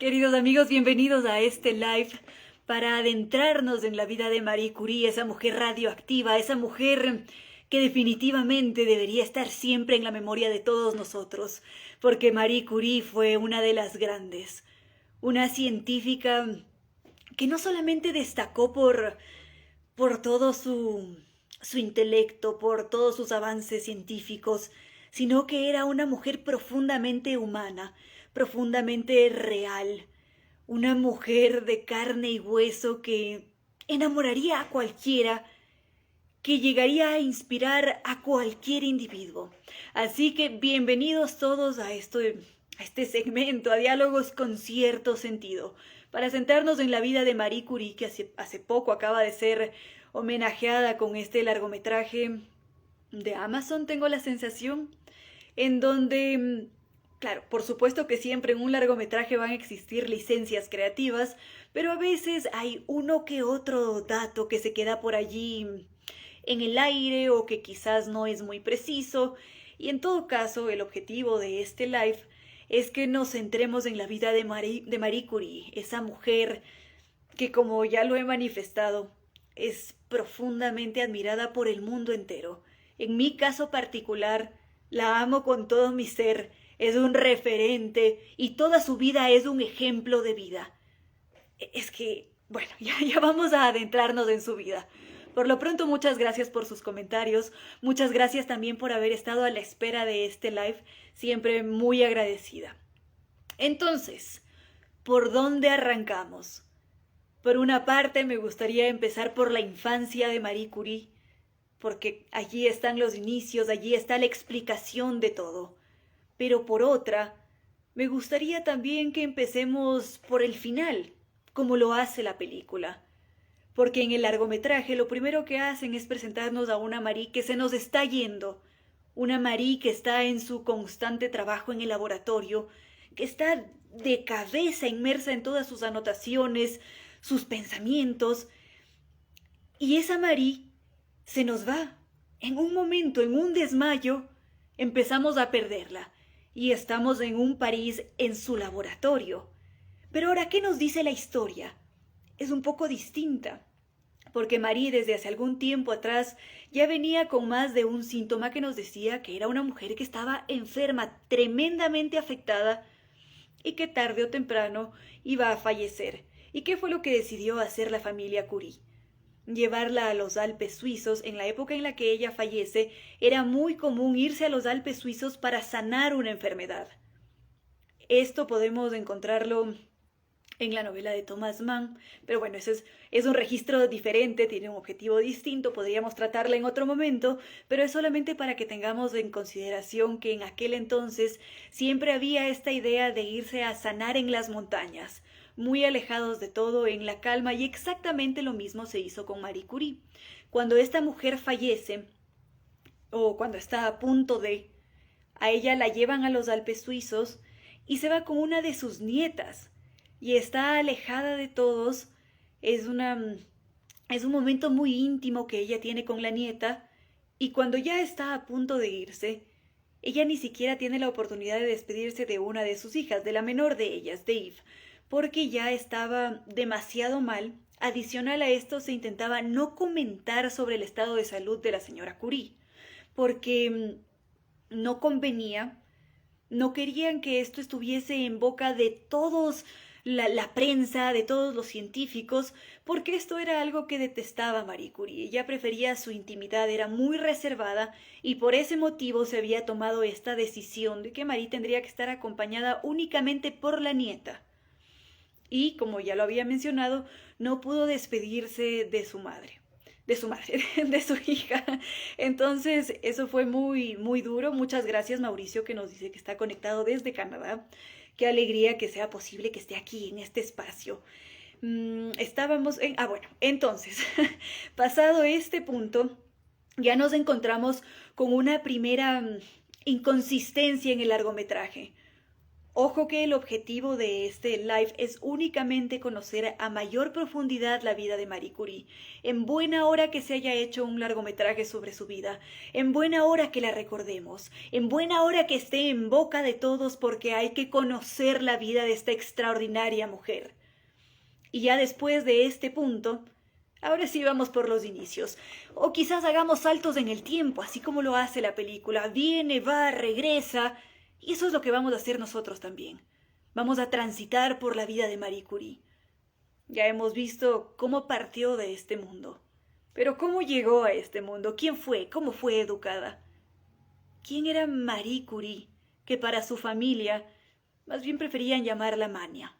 Queridos amigos, bienvenidos a este live para adentrarnos en la vida de Marie Curie, esa mujer radioactiva, esa mujer que definitivamente debería estar siempre en la memoria de todos nosotros, porque Marie Curie fue una de las grandes, una científica que no solamente destacó por todo su intelecto, por todos sus avances científicos, sino que era una mujer profundamente humana, profundamente real, una mujer de carne y hueso que enamoraría a cualquiera, que llegaría a inspirar a cualquier individuo. Así que bienvenidos todos a este segmento, a diálogos con cierto sentido, para centrarnos en la vida de Marie Curie, que hace poco acaba de ser homenajeada con este largometraje de Amazon, tengo la sensación, en donde, claro, por supuesto que siempre en un largometraje van a existir licencias creativas, pero a veces hay uno que otro dato que se queda por allí en el aire o que quizás no es muy preciso. Y en todo caso, el objetivo de este live es que nos centremos en la vida de Marie Curie, esa mujer que, como ya lo he manifestado, es profundamente admirada por el mundo entero. En mi caso particular, la amo con todo mi ser, es un referente y toda su vida es un ejemplo de vida. Es que, bueno, ya vamos a adentrarnos en su vida. Por lo pronto, muchas gracias por sus comentarios, muchas gracias también por haber estado a la espera de este live, siempre muy agradecida. Entonces, ¿por dónde arrancamos? Por una parte, me gustaría empezar por la infancia de Marie Curie, porque allí están los inicios, allí está la explicación de todo. Pero por otra, me gustaría también que empecemos por el final, como lo hace la película. Porque en el largometraje lo primero que hacen es presentarnos a una Marie que se nos está yendo, una Marie que está en su constante trabajo en el laboratorio, que está de cabeza inmersa en todas sus anotaciones, sus pensamientos, y esa Marie se nos va. En un momento, en un desmayo, empezamos a perderla, y estamos en un París en su laboratorio. Pero ahora, ¿qué nos dice la historia? Es un poco distinta, porque Marie desde hace algún tiempo atrás ya venía con más de un síntoma que nos decía que era una mujer que estaba enferma, tremendamente afectada, y que tarde o temprano iba a fallecer. ¿Y qué fue lo que decidió hacer la familia Curie? Llevarla a los Alpes suizos. En la época en la que ella fallece, era muy común irse a los Alpes suizos para sanar una enfermedad. Esto podemos encontrarlo en la novela de Thomas Mann, pero bueno, es un registro diferente, tiene un objetivo distinto, podríamos tratarla en otro momento, pero es solamente para que tengamos en consideración que en aquel entonces siempre había esta idea de irse a sanar en las montañas, muy alejados de todo, en la calma, y exactamente lo mismo se hizo con Marie Curie. Cuando esta mujer fallece, o cuando está a punto de, a ella la llevan a los Alpes suizos y se va con una de sus nietas, y está alejada de todos. Es es un momento muy íntimo que ella tiene con la nieta, y cuando ya está a punto de irse, ella ni siquiera tiene la oportunidad de despedirse de una de sus hijas, de la menor de ellas, Dave, porque ya estaba demasiado mal. Adicional a esto, se intentaba no comentar sobre el estado de salud de la señora Curie, porque no convenía, no querían que esto estuviese en boca de todos, la prensa, de todos los científicos, porque esto era algo que detestaba Marie Curie. Ella prefería su intimidad, era muy reservada, y por ese motivo se había tomado esta decisión de que Marie tendría que estar acompañada únicamente por la nieta. Y, como ya lo había mencionado, no pudo despedirse de su madre, de su hija. Entonces, eso fue muy, muy duro. Muchas gracias, Mauricio, que nos dice que está conectado desde Canadá. Qué alegría que sea posible que esté aquí en este espacio. Estábamos en... Ah, bueno, entonces, pasado este punto, ya nos encontramos con una primera inconsistencia en el largometraje. Ojo que el objetivo de este live es únicamente conocer a mayor profundidad la vida de Marie Curie. En buena hora que se haya hecho un largometraje sobre su vida, en buena hora que la recordemos, en buena hora que esté en boca de todos porque hay que conocer la vida de esta extraordinaria mujer. Y ya después de este punto, ahora sí vamos por los inicios. O quizás hagamos saltos en el tiempo, así como lo hace la película. Viene, va, regresa. Y eso es lo que vamos a hacer nosotros también. Vamos a transitar por la vida de Marie Curie. Ya hemos visto cómo partió de este mundo. Pero ¿cómo llegó a este mundo? ¿Quién fue? ¿Cómo fue educada? ¿Quién era Marie Curie? Que para su familia más bien preferían llamarla Mania.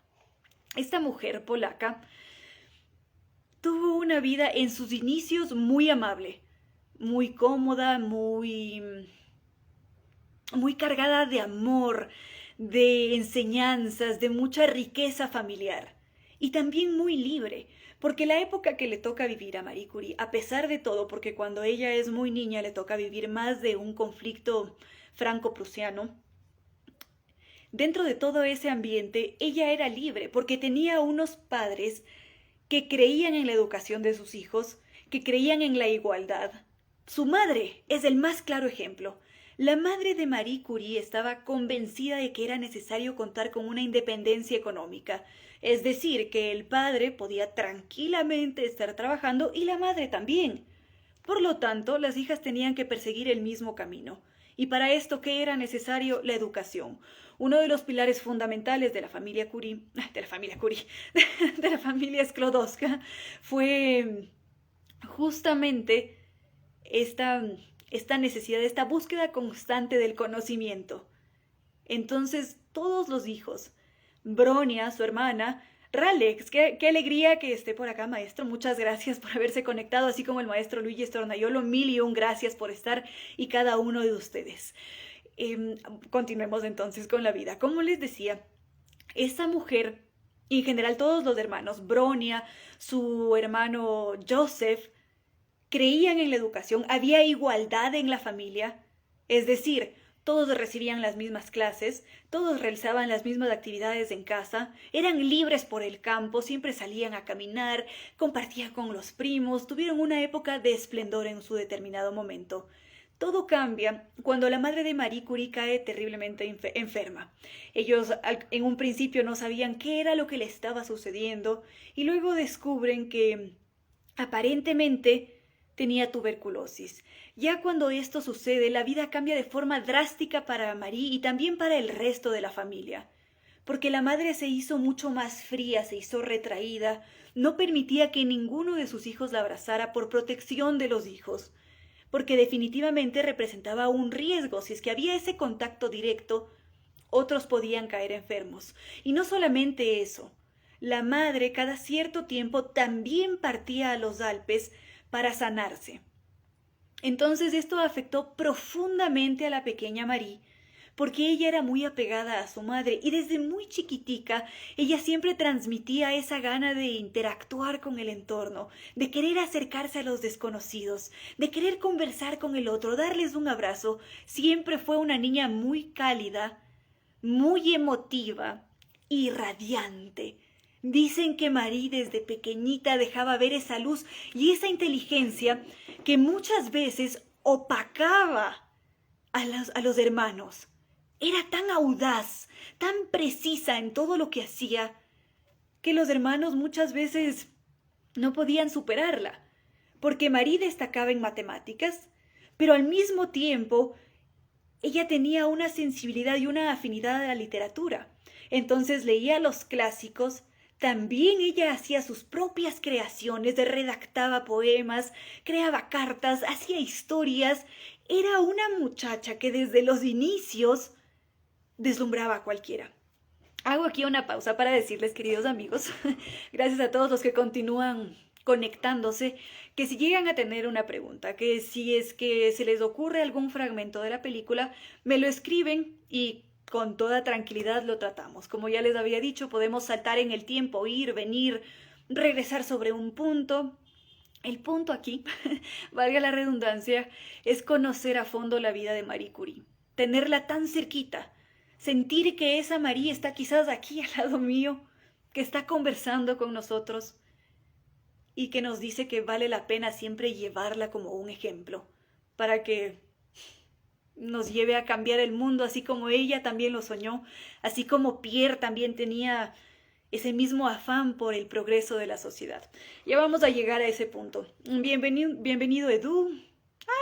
Esta mujer polaca tuvo una vida en sus inicios muy amable, muy cómoda, muy cargada de amor, de enseñanzas, de mucha riqueza familiar y también muy libre, porque la época que le toca vivir a Marie Curie, a pesar de todo, porque cuando ella es muy niña le toca vivir más de un conflicto franco-prusiano, dentro de todo ese ambiente ella era libre porque tenía unos padres que creían en la educación de sus hijos, que creían en la igualdad. Su madre es el más claro ejemplo. La madre de Marie Curie estaba convencida de que era necesario contar con una independencia económica, es decir, que el padre podía tranquilamente estar trabajando y la madre también. Por lo tanto, las hijas tenían que perseguir el mismo camino. Y para esto, ¿qué era necesario? La educación. Uno de los pilares fundamentales de la familia Curie, de la familia Sklodowska, fue justamente esta, esta necesidad, esta búsqueda constante del conocimiento. Entonces, todos los hijos, Bronia, su hermana, Ralex, qué alegría que esté por acá, maestro. Muchas gracias por haberse conectado, así como el maestro Luigi Stornaiolo. Mil y un gracias por estar y cada uno de ustedes. Continuemos entonces con la vida. Como les decía, esta mujer, y en general todos los hermanos, Bronia, su hermano Joseph, creían en la educación, había igualdad en la familia, es decir, todos recibían las mismas clases, todos realizaban las mismas actividades en casa, eran libres por el campo, siempre salían a caminar, compartían con los primos, tuvieron una época de esplendor en su determinado momento. Todo cambia cuando la madre de Marie Curie cae terriblemente enferma. Ellos en un principio no sabían qué era lo que le estaba sucediendo y luego descubren que aparentemente tenía tuberculosis. Ya cuando esto sucede, la vida cambia de forma drástica para Marie y también para el resto de la familia, porque la madre se hizo mucho más fría, se hizo retraída, no permitía que ninguno de sus hijos la abrazara por protección de los hijos, porque definitivamente representaba un riesgo. Si es que había ese contacto directo, otros podían caer enfermos. Y no solamente eso, la madre cada cierto tiempo también partía a los Alpes para sanarse. Entonces esto afectó profundamente a la pequeña Marie, porque ella era muy apegada a su madre y desde muy chiquitica ella siempre transmitía esa gana de interactuar con el entorno, de querer acercarse a los desconocidos, de querer conversar con el otro, darles un abrazo. Siempre fue una niña muy cálida, muy emotiva y radiante. Dicen que Marie desde pequeñita dejaba ver esa luz y esa inteligencia que muchas veces opacaba a los hermanos. Era tan audaz, tan precisa en todo lo que hacía, que los hermanos muchas veces no podían superarla, porque Marie destacaba en matemáticas, pero al mismo tiempo ella tenía una sensibilidad y una afinidad a la literatura. Entonces leía los clásicos. También ella hacía sus propias creaciones, redactaba poemas, creaba cartas, hacía historias. Era una muchacha que desde los inicios deslumbraba a cualquiera. Hago aquí una pausa para decirles, queridos amigos, gracias a todos los que continúan conectándose, que si llegan a tener una pregunta, que si es que se les ocurre algún fragmento de la película, me lo escriben y con toda tranquilidad lo tratamos. Como ya les había dicho, podemos saltar en el tiempo, ir, venir, regresar sobre un punto. El punto aquí, valga la redundancia, es conocer a fondo la vida de Marie Curie, tenerla tan cerquita, sentir que esa María está quizás aquí al lado mío, que está conversando con nosotros y que nos dice que vale la pena siempre llevarla como un ejemplo para que nos lleve a cambiar el mundo, así como ella también lo soñó, así como Pierre también tenía ese mismo afán por el progreso de la sociedad. Ya vamos a llegar a ese punto. Bienvenido Edu.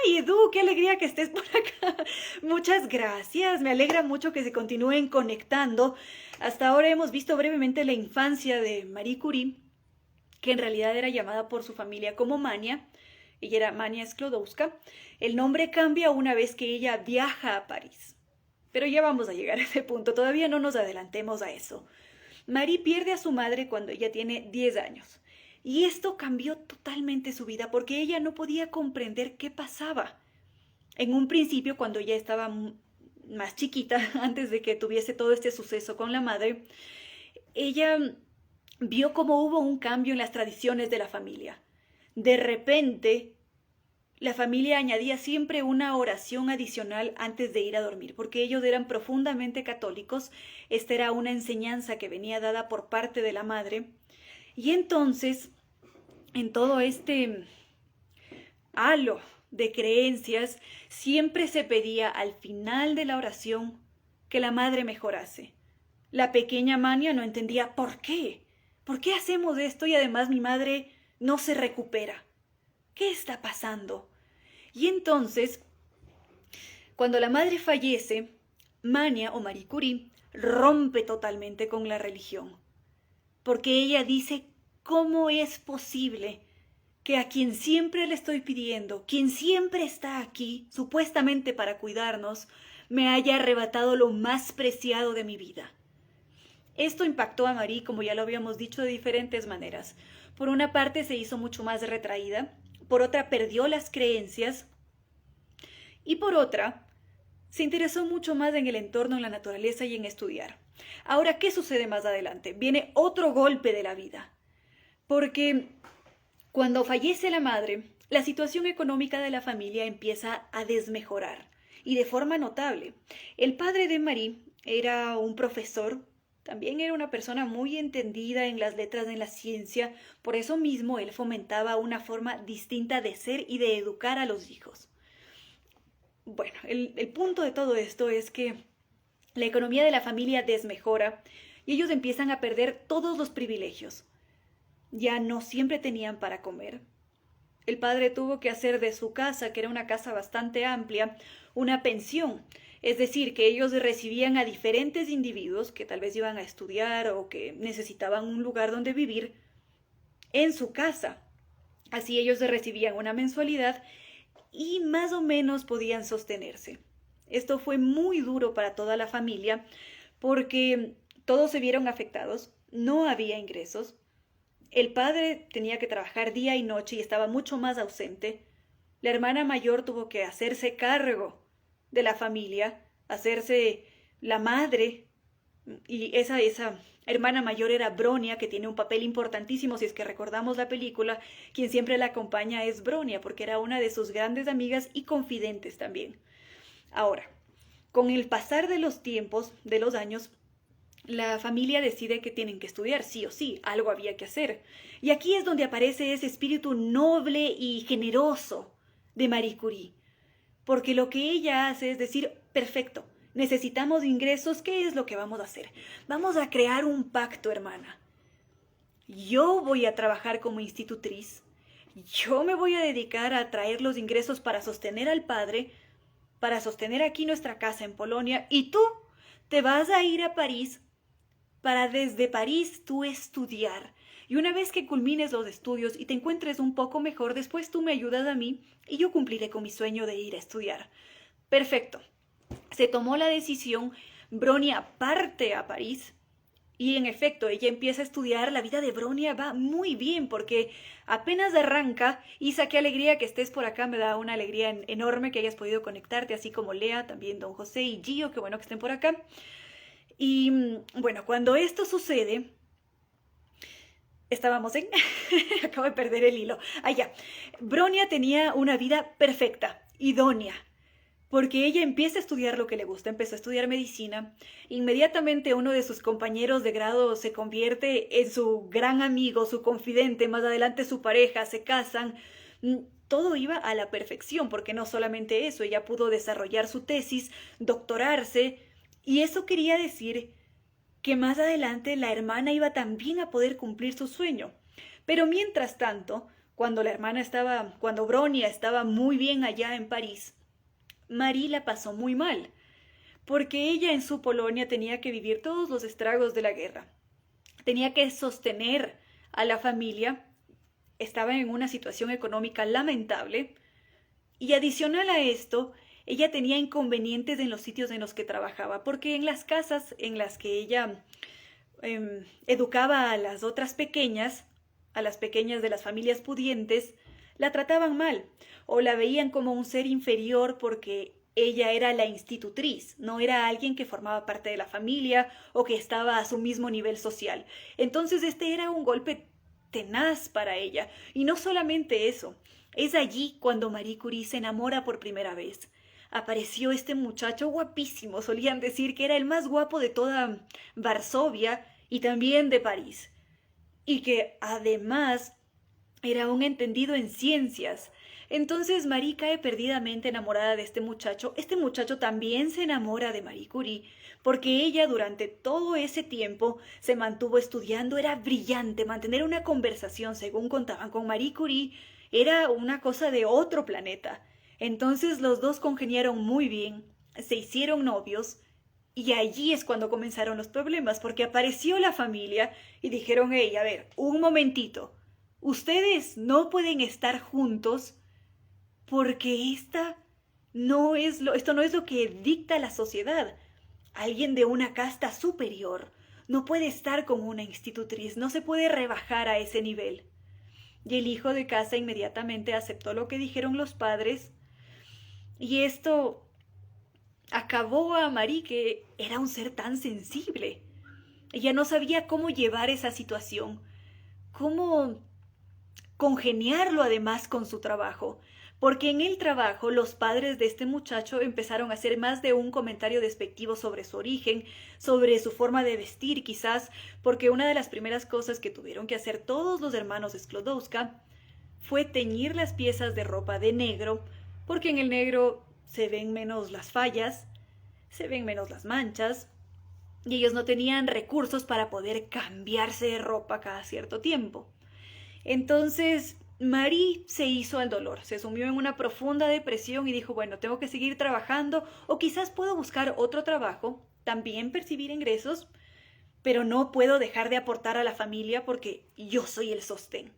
Ay, Edu, qué alegría que estés por acá. Muchas gracias. Me alegra mucho que se continúen conectando. Hasta ahora hemos visto brevemente la infancia de Marie Curie, que en realidad era llamada por su familia como Mania. Ella era Mania Sklodowska. El nombre cambia una vez que ella viaja a París. Pero ya vamos a llegar a ese punto. Todavía no nos adelantemos a eso. Marie pierde a su madre cuando ella tiene 10 años. Y esto cambió totalmente su vida porque ella no podía comprender qué pasaba. En un principio, cuando ella estaba más chiquita, antes de que tuviese todo este suceso con la madre, ella vio cómo hubo un cambio en las tradiciones de la familia. De repente, la familia añadía siempre una oración adicional antes de ir a dormir, porque ellos eran profundamente católicos. Esta era una enseñanza que venía dada por parte de la madre. Y entonces, en todo este halo de creencias, siempre se pedía al final de la oración que la madre mejorase. La pequeña Mania no entendía por qué. ¿Por qué hacemos esto y además mi madre no se recupera? ¿Qué está pasando? Y entonces, cuando la madre fallece, Mania o Marie Curie rompe totalmente con la religión, porque ella dice, ¿cómo es posible que a quien siempre le estoy pidiendo, quien siempre está aquí, supuestamente para cuidarnos, me haya arrebatado lo más preciado de mi vida? Esto impactó a Marie, como ya lo habíamos dicho, de diferentes maneras. Por una parte se hizo mucho más retraída, por otra perdió las creencias y por otra se interesó mucho más en el entorno, en la naturaleza y en estudiar. Ahora, ¿qué sucede más adelante? Viene otro golpe de la vida, porque cuando fallece la madre, la situación económica de la familia empieza a desmejorar y de forma notable. El padre de Marie era un profesor. También era una persona muy entendida en las letras, en la ciencia. Por eso mismo él fomentaba una forma distinta de ser y de educar a los hijos. Bueno, el punto de todo esto es que la economía de la familia desmejora y ellos empiezan a perder todos los privilegios. Ya no siempre tenían para comer. El padre tuvo que hacer de su casa, que era una casa bastante amplia, una pensión. Es decir, que ellos recibían a diferentes individuos que tal vez iban a estudiar o que necesitaban un lugar donde vivir en su casa. Así ellos recibían una mensualidad y más o menos podían sostenerse. Esto fue muy duro para toda la familia porque todos se vieron afectados, no había ingresos. El padre tenía que trabajar día y noche y estaba mucho más ausente. La hermana mayor tuvo que hacerse cargo de la familia, hacerse la madre, y esa hermana mayor era Bronia, que tiene un papel importantísimo. Si es que recordamos la película, quien siempre la acompaña es Bronia, porque era una de sus grandes amigas y confidentes también. Ahora, con el pasar de los tiempos, de los años, la familia decide que tienen que estudiar, sí o sí, algo había que hacer. Y aquí es donde aparece ese espíritu noble y generoso de Marie Curie. Porque lo que ella hace es decir, perfecto, necesitamos ingresos, ¿qué es lo que vamos a hacer? Vamos a crear un pacto, hermana. Yo voy a trabajar como institutriz, yo me voy a dedicar a traer los ingresos para sostener al padre, para sostener aquí nuestra casa en Polonia, y tú te vas a ir a París para desde París tú estudiar. Y una vez que culmines los estudios y te encuentres un poco mejor, después tú me ayudas a mí y yo cumpliré con mi sueño de ir a estudiar. Perfecto. Se tomó la decisión, Bronia parte a París y en efecto ella empieza a estudiar. La vida de Bronia va muy bien porque apenas arranca. Isa, qué alegría que estés por acá, me da una alegría enorme que hayas podido conectarte, así como Lea, también don José y Gio, qué bueno que estén por acá. Y bueno, cuando esto sucede, estábamos en... Acabo de perder el hilo. Allá. Bronia tenía una vida perfecta, idónea. porque ella empieza a estudiar lo que le gusta, empezó a estudiar medicina. Inmediatamente uno de sus compañeros de grado se convierte en su gran amigo, su confidente, más adelante su pareja, se casan. Todo iba a la perfección, porque no solamente eso, ella pudo desarrollar su tesis, doctorarse, y eso quería decir que más adelante la hermana iba también a poder cumplir su sueño. Pero mientras tanto, cuando Bronia estaba muy bien allá en París, Marie la pasó muy mal, porque ella en su Polonia tenía que vivir todos los estragos de la guerra. Tenía que sostener a la familia, estaba en una situación económica lamentable, y adicional a esto, ella tenía inconvenientes en los sitios en los que trabajaba, porque en las casas en las que ella educaba a las otras pequeñas, a las pequeñas de las familias pudientes, la trataban mal o la veían como un ser inferior porque ella era la institutriz, no era alguien que formaba parte de la familia o que estaba a su mismo nivel social. Entonces este era un golpe tenaz para ella. Y no solamente eso, es allí cuando Marie Curie se enamora por primera vez. Apareció este muchacho guapísimo, solían decir que era el más guapo de toda Varsovia y también de París, y que además era un entendido en ciencias. Entonces Marie cae perdidamente enamorada de este muchacho. Este muchacho también se enamora de Marie Curie, porque ella durante todo ese tiempo se mantuvo estudiando, era brillante. Mantener una conversación, según contaban con Marie Curie, era una cosa de otro planeta. Entonces los dos congeniaron muy bien, se hicieron novios, y allí es cuando comenzaron los problemas, porque apareció la familia y dijeron, hey, a ver, un momentito, ustedes no pueden estar juntos porque esto no es lo que dicta la sociedad. Alguien de una casta superior no puede estar con una institutriz, no se puede rebajar a ese nivel. Y el hijo de casa inmediatamente aceptó lo que dijeron los padres, y esto acabó a Marie, que era un ser tan sensible. Ella no sabía cómo llevar esa situación, cómo congeniarlo además con su trabajo, porque en el trabajo los padres de este muchacho empezaron a hacer más de un comentario despectivo sobre su origen, sobre su forma de vestir quizás, porque una de las primeras cosas que tuvieron que hacer todos los hermanos Sklodowska fue teñir las piezas de ropa de negro, porque en el negro se ven menos las fallas, se ven menos las manchas, y ellos no tenían recursos para poder cambiarse de ropa cada cierto tiempo. Entonces Marie se hizo al dolor, se sumió en una profunda depresión y dijo, bueno, tengo que seguir trabajando o quizás puedo buscar otro trabajo, también percibir ingresos, pero no puedo dejar de aportar a la familia porque yo soy el sostén.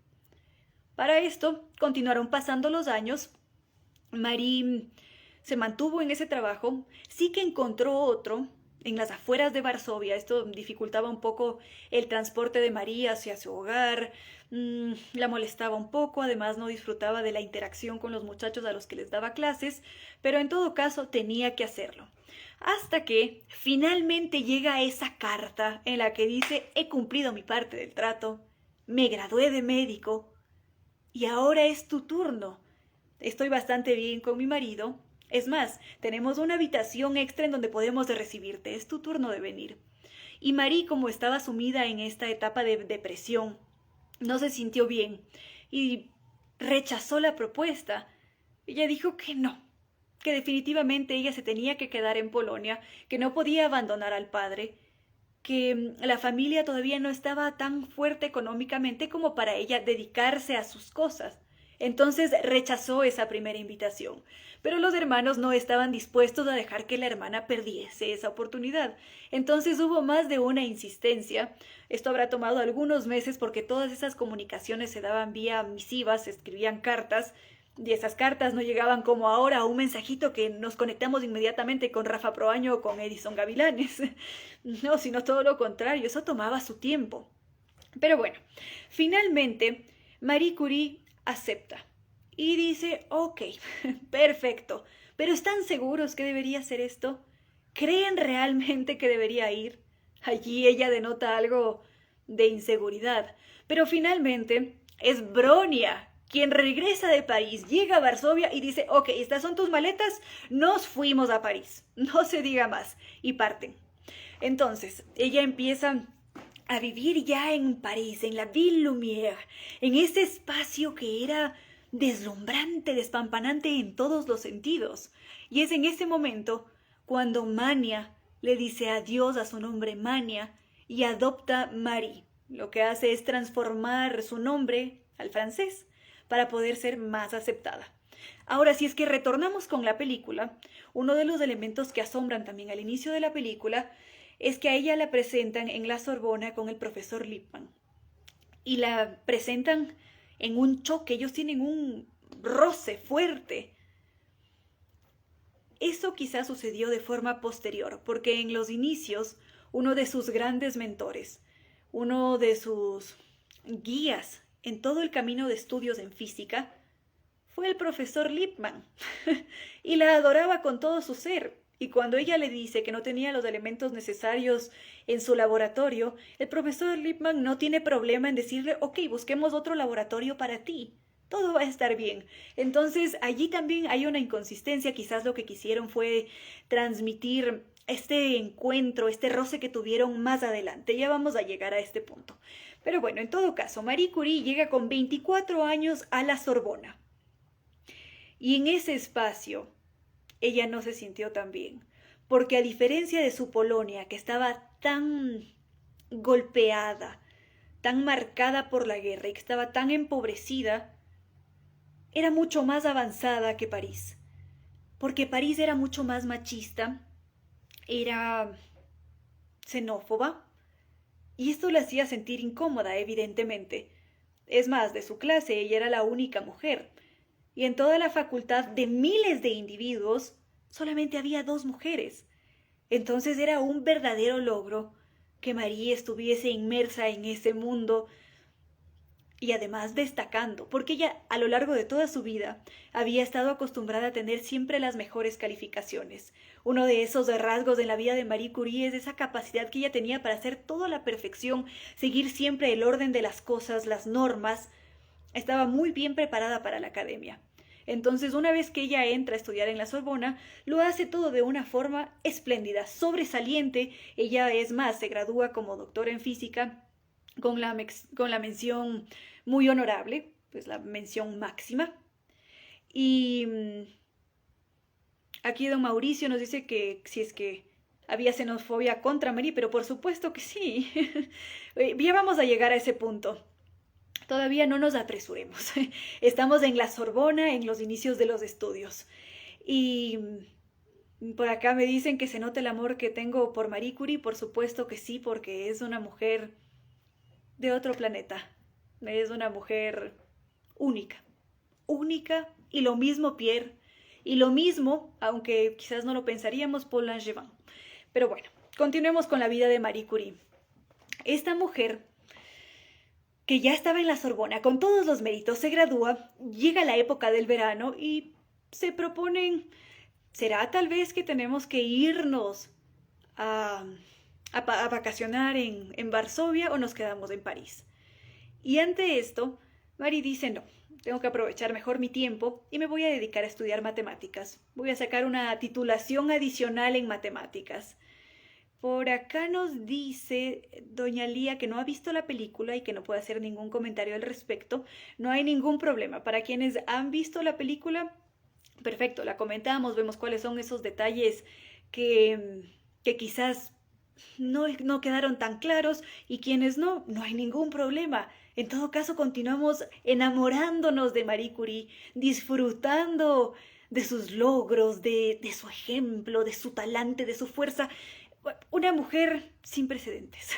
Para esto continuaron pasando los años. Marie se mantuvo en ese trabajo, sí que encontró otro en las afueras de Varsovia. Esto dificultaba un poco el transporte de María hacia su hogar, la molestaba un poco, además no disfrutaba de la interacción con los muchachos a los que les daba clases, pero en todo caso tenía que hacerlo. Hasta que finalmente llega esa carta en la que dice, he cumplido mi parte del trato, me gradué de médico y ahora es tu turno. Estoy bastante bien con mi marido. Es más, tenemos una habitación extra en donde podemos recibirte. Es tu turno de venir. Y Marie, como estaba sumida en esta etapa de depresión, no se sintió bien y rechazó la propuesta. Ella dijo que no, que definitivamente ella se tenía que quedar en Polonia, que no podía abandonar al padre, que la familia todavía no estaba tan fuerte económicamente como para ella dedicarse a sus cosas. Entonces rechazó esa primera invitación, pero los hermanos no estaban dispuestos a dejar que la hermana perdiese esa oportunidad. Entonces hubo más de una insistencia. Esto habrá tomado algunos meses porque todas esas comunicaciones se daban vía misivas, se escribían cartas, y esas cartas no llegaban como ahora, un mensajito que nos conectamos inmediatamente con Rafa Proaño o con Edison Gavilanes. No, sino todo lo contrario, eso tomaba su tiempo. Pero bueno, finalmente Marie Curie acepta y dice, ok, perfecto, pero ¿están seguros que debería hacer esto? ¿Creen realmente que debería ir? Allí ella denota algo de inseguridad, pero finalmente es Bronia quien regresa de París, llega a Varsovia y dice, ok, estas son tus maletas, nos fuimos a París, no se diga más, y parten. Entonces, ella empieza a vivir ya en París, en la Ville Lumière, en ese espacio que era deslumbrante, despampanante en todos los sentidos. Y es en ese momento cuando Mania le dice adiós a su nombre Mania y adopta Marie. Lo que hace es transformar su nombre al francés para poder ser más aceptada. Ahora, si es que retornamos con la película, uno de los elementos que asombran también al inicio de la película es que a ella la presentan en la Sorbona con el profesor Lippmann. Y la presentan en un choque, ellos tienen un roce fuerte. Eso quizás sucedió de forma posterior, porque en los inicios, uno de sus grandes mentores, uno de sus guías en todo el camino de estudios en física, fue el profesor Lippmann, y la adoraba con todo su ser. Y cuando ella le dice que no tenía los elementos necesarios en su laboratorio, el profesor Lippmann no tiene problema en decirle, ok, busquemos otro laboratorio para ti. Todo va a estar bien. Entonces, allí también hay una inconsistencia. Quizás lo que quisieron fue transmitir este encuentro, este roce que tuvieron más adelante. Ya vamos a llegar a este punto. Pero bueno, en todo caso, Marie Curie llega con 24 años a la Sorbona. Y en ese espacio, ella no se sintió tan bien, porque a diferencia de su Polonia, que estaba tan golpeada, tan marcada por la guerra y que estaba tan empobrecida, era mucho más avanzada que París, porque París era mucho más machista, era xenófoba, y esto la hacía sentir incómoda, evidentemente. Es más, de su clase ella era la única mujer, y en toda la facultad de miles de individuos solamente había 2 mujeres. Entonces era un verdadero logro que Marie estuviese inmersa en ese mundo y además destacando, porque ella a lo largo de toda su vida había estado acostumbrada a tener siempre las mejores calificaciones. Uno de esos rasgos en la vida de Marie Curie es esa capacidad que ella tenía para hacer todo a la perfección, seguir siempre el orden de las cosas, las normas. Estaba muy bien preparada para la academia. Entonces, una vez que ella entra a estudiar en la Sorbona, lo hace todo de una forma espléndida, sobresaliente. Ella, es más, se gradúa como doctora en física con la mención muy honorable, pues la mención máxima. Y aquí don Mauricio nos dice que si es que había xenofobia contra Marie, pero por supuesto que sí. Ya vamos a llegar a ese punto. Todavía no nos apresuremos. Estamos en la Sorbona, en los inicios de los estudios. Y por acá me dicen que se nota el amor que tengo por Marie Curie. Por supuesto que sí, porque es una mujer de otro planeta. Es una mujer única. Única, y lo mismo Pierre. Y lo mismo, aunque quizás no lo pensaríamos, Paul Langevin. Pero bueno, continuemos con la vida de Marie Curie. Esta mujer, que ya estaba en la Sorbona con todos los méritos, se gradúa, llega la época del verano y se proponen, ¿será tal vez que tenemos que irnos a vacacionar en Varsovia o nos quedamos en París? Y ante esto, Marie dice, no, tengo que aprovechar mejor mi tiempo y me voy a dedicar a estudiar matemáticas. Voy a sacar una titulación adicional en matemáticas. Por acá nos dice doña Lía que no ha visto la película y que no puede hacer ningún comentario al respecto. No hay ningún problema. Para quienes han visto la película, perfecto, la comentamos, vemos cuáles son esos detalles que quizás no quedaron tan claros, y quienes no hay ningún problema. En todo caso, continuamos enamorándonos de Marie Curie, disfrutando de sus logros, de su ejemplo, de su talante, de su fuerza. Una mujer sin precedentes.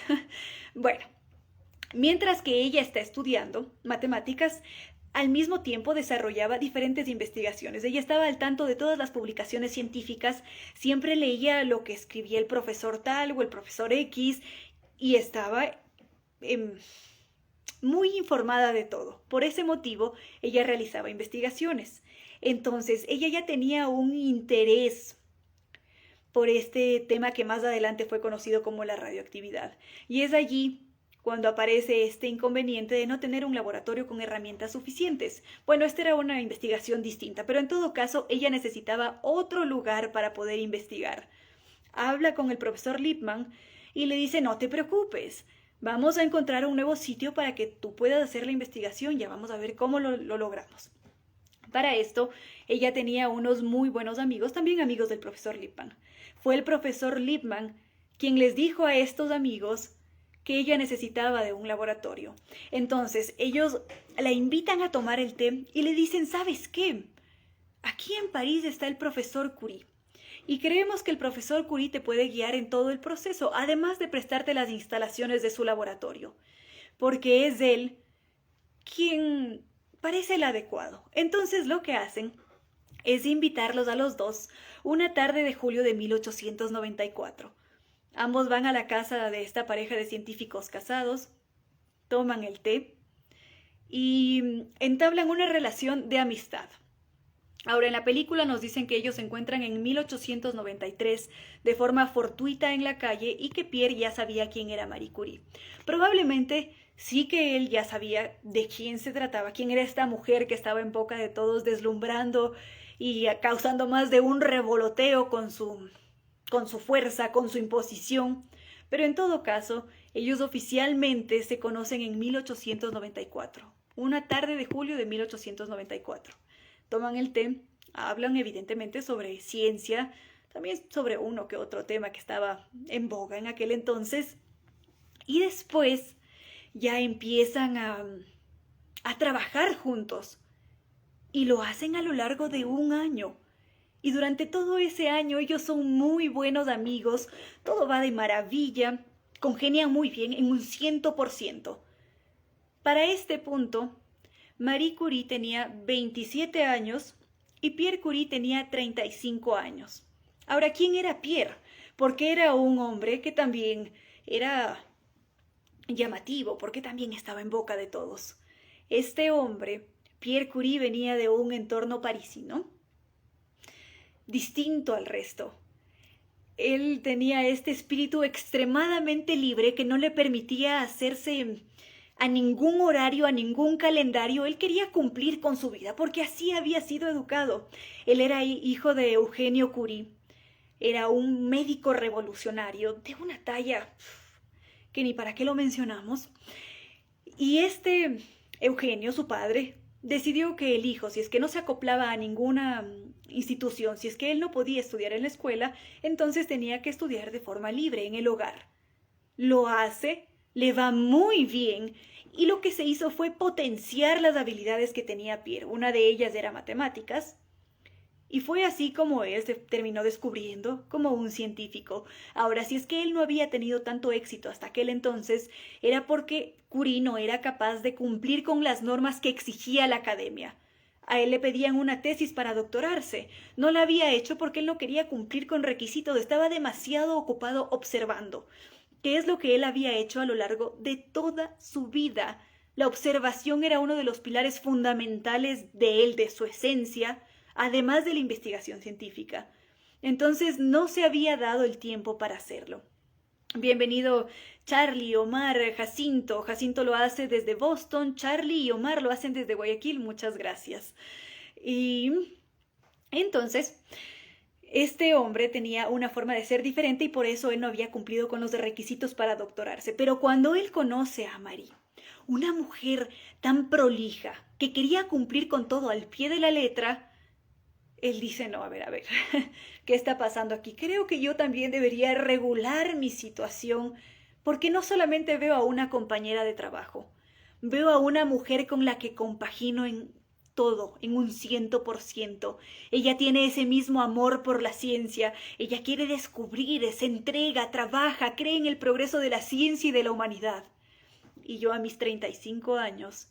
Bueno, mientras que ella está estudiando matemáticas, al mismo tiempo desarrollaba diferentes investigaciones. Ella estaba al tanto de todas las publicaciones científicas, siempre leía lo que escribía el profesor tal o el profesor X, y estaba muy informada de todo. Por ese motivo, ella realizaba investigaciones. Entonces, ella ya tenía un interés por este tema que más adelante fue conocido como la radioactividad. Y es allí cuando aparece este inconveniente de no tener un laboratorio con herramientas suficientes. Bueno, esta era una investigación distinta, pero en todo caso ella necesitaba otro lugar para poder investigar. Habla con el profesor Lippmann y le dice, no te preocupes, vamos a encontrar un nuevo sitio para que tú puedas hacer la investigación, ya vamos a ver cómo lo logramos. Para esto, ella tenía unos muy buenos amigos, también amigos del profesor Lippmann. Fue el profesor Lippmann quien les dijo a estos amigos que ella necesitaba de un laboratorio. Entonces, ellos la invitan a tomar el té y le dicen, ¿sabes qué? Aquí en París está el profesor Curie. Y creemos que el profesor Curie te puede guiar en todo el proceso, además de prestarte las instalaciones de su laboratorio, porque es él quien parece el adecuado. Entonces lo que hacen es invitarlos a los dos una tarde de julio de 1894. Ambos van a la casa de esta pareja de científicos casados, toman el té y entablan una relación de amistad. Ahora, en la película nos dicen que ellos se encuentran en 1893 de forma fortuita en la calle y que Pierre ya sabía quién era Marie Curie. Probablemente sí que él ya sabía de quién se trataba, quién era esta mujer que estaba en boca de todos, deslumbrando y causando más de un revoloteo con su fuerza, con su imposición. Pero en todo caso, ellos oficialmente se conocen en 1894, una tarde de julio de 1894. Toman el té, hablan evidentemente sobre ciencia, también sobre uno que otro tema que estaba en boga en aquel entonces, y después ya empiezan a trabajar juntos, y lo hacen a lo largo de un año. Y durante todo ese año ellos son muy buenos amigos, todo va de maravilla, congenian muy bien en un 100%. Para este punto, Marie Curie tenía 27 años y Pierre Curie tenía 35 años. Ahora, ¿quién era Pierre? Porque era un hombre que también era llamativo, porque también estaba en boca de todos. Este hombre, Pierre Curie, venía de un entorno parisino, distinto al resto. Él tenía este espíritu extremadamente libre que no le permitía hacerse a ningún horario, a ningún calendario. Él quería cumplir con su vida porque así había sido educado. Él era hijo de Eugenio Curie. Era un médico revolucionario de una talla que ni para qué lo mencionamos. Y este Eugenio, su padre, decidió que el hijo, si es que no se acoplaba a ninguna institución, si es que él no podía estudiar en la escuela, entonces tenía que estudiar de forma libre en el hogar. Lo hace, le va muy bien, y lo que se hizo fue potenciar las habilidades que tenía Pierre. Una de ellas era matemáticas, y fue así como él se terminó descubriendo como un científico. Ahora, si es que él no había tenido tanto éxito hasta aquel entonces, era porque Curie no era capaz de cumplir con las normas que exigía la academia. A él le pedían una tesis para doctorarse. No la había hecho porque él no quería cumplir con requisitos, estaba demasiado ocupado observando, que es lo que él había hecho a lo largo de toda su vida. La observación era uno de los pilares fundamentales de él, de su esencia, además de la investigación científica. Entonces no se había dado el tiempo para hacerlo. Bienvenido Charlie, Omar, Jacinto. Jacinto lo hace desde Boston, Charlie y Omar lo hacen desde Guayaquil. Muchas gracias. Y entonces, este hombre tenía una forma de ser diferente y por eso él no había cumplido con los requisitos para doctorarse. Pero cuando él conoce a Marie, una mujer tan prolija que quería cumplir con todo al pie de la letra, él dice, no, a ver, ¿qué está pasando aquí? Creo que yo también debería regular mi situación, porque no solamente veo a una compañera de trabajo, veo a una mujer con la que compagino en todo, en un 100%. Ella tiene ese mismo amor por la ciencia, ella quiere descubrir, se entrega, trabaja, cree en el progreso de la ciencia y de la humanidad. Y yo a mis 35 años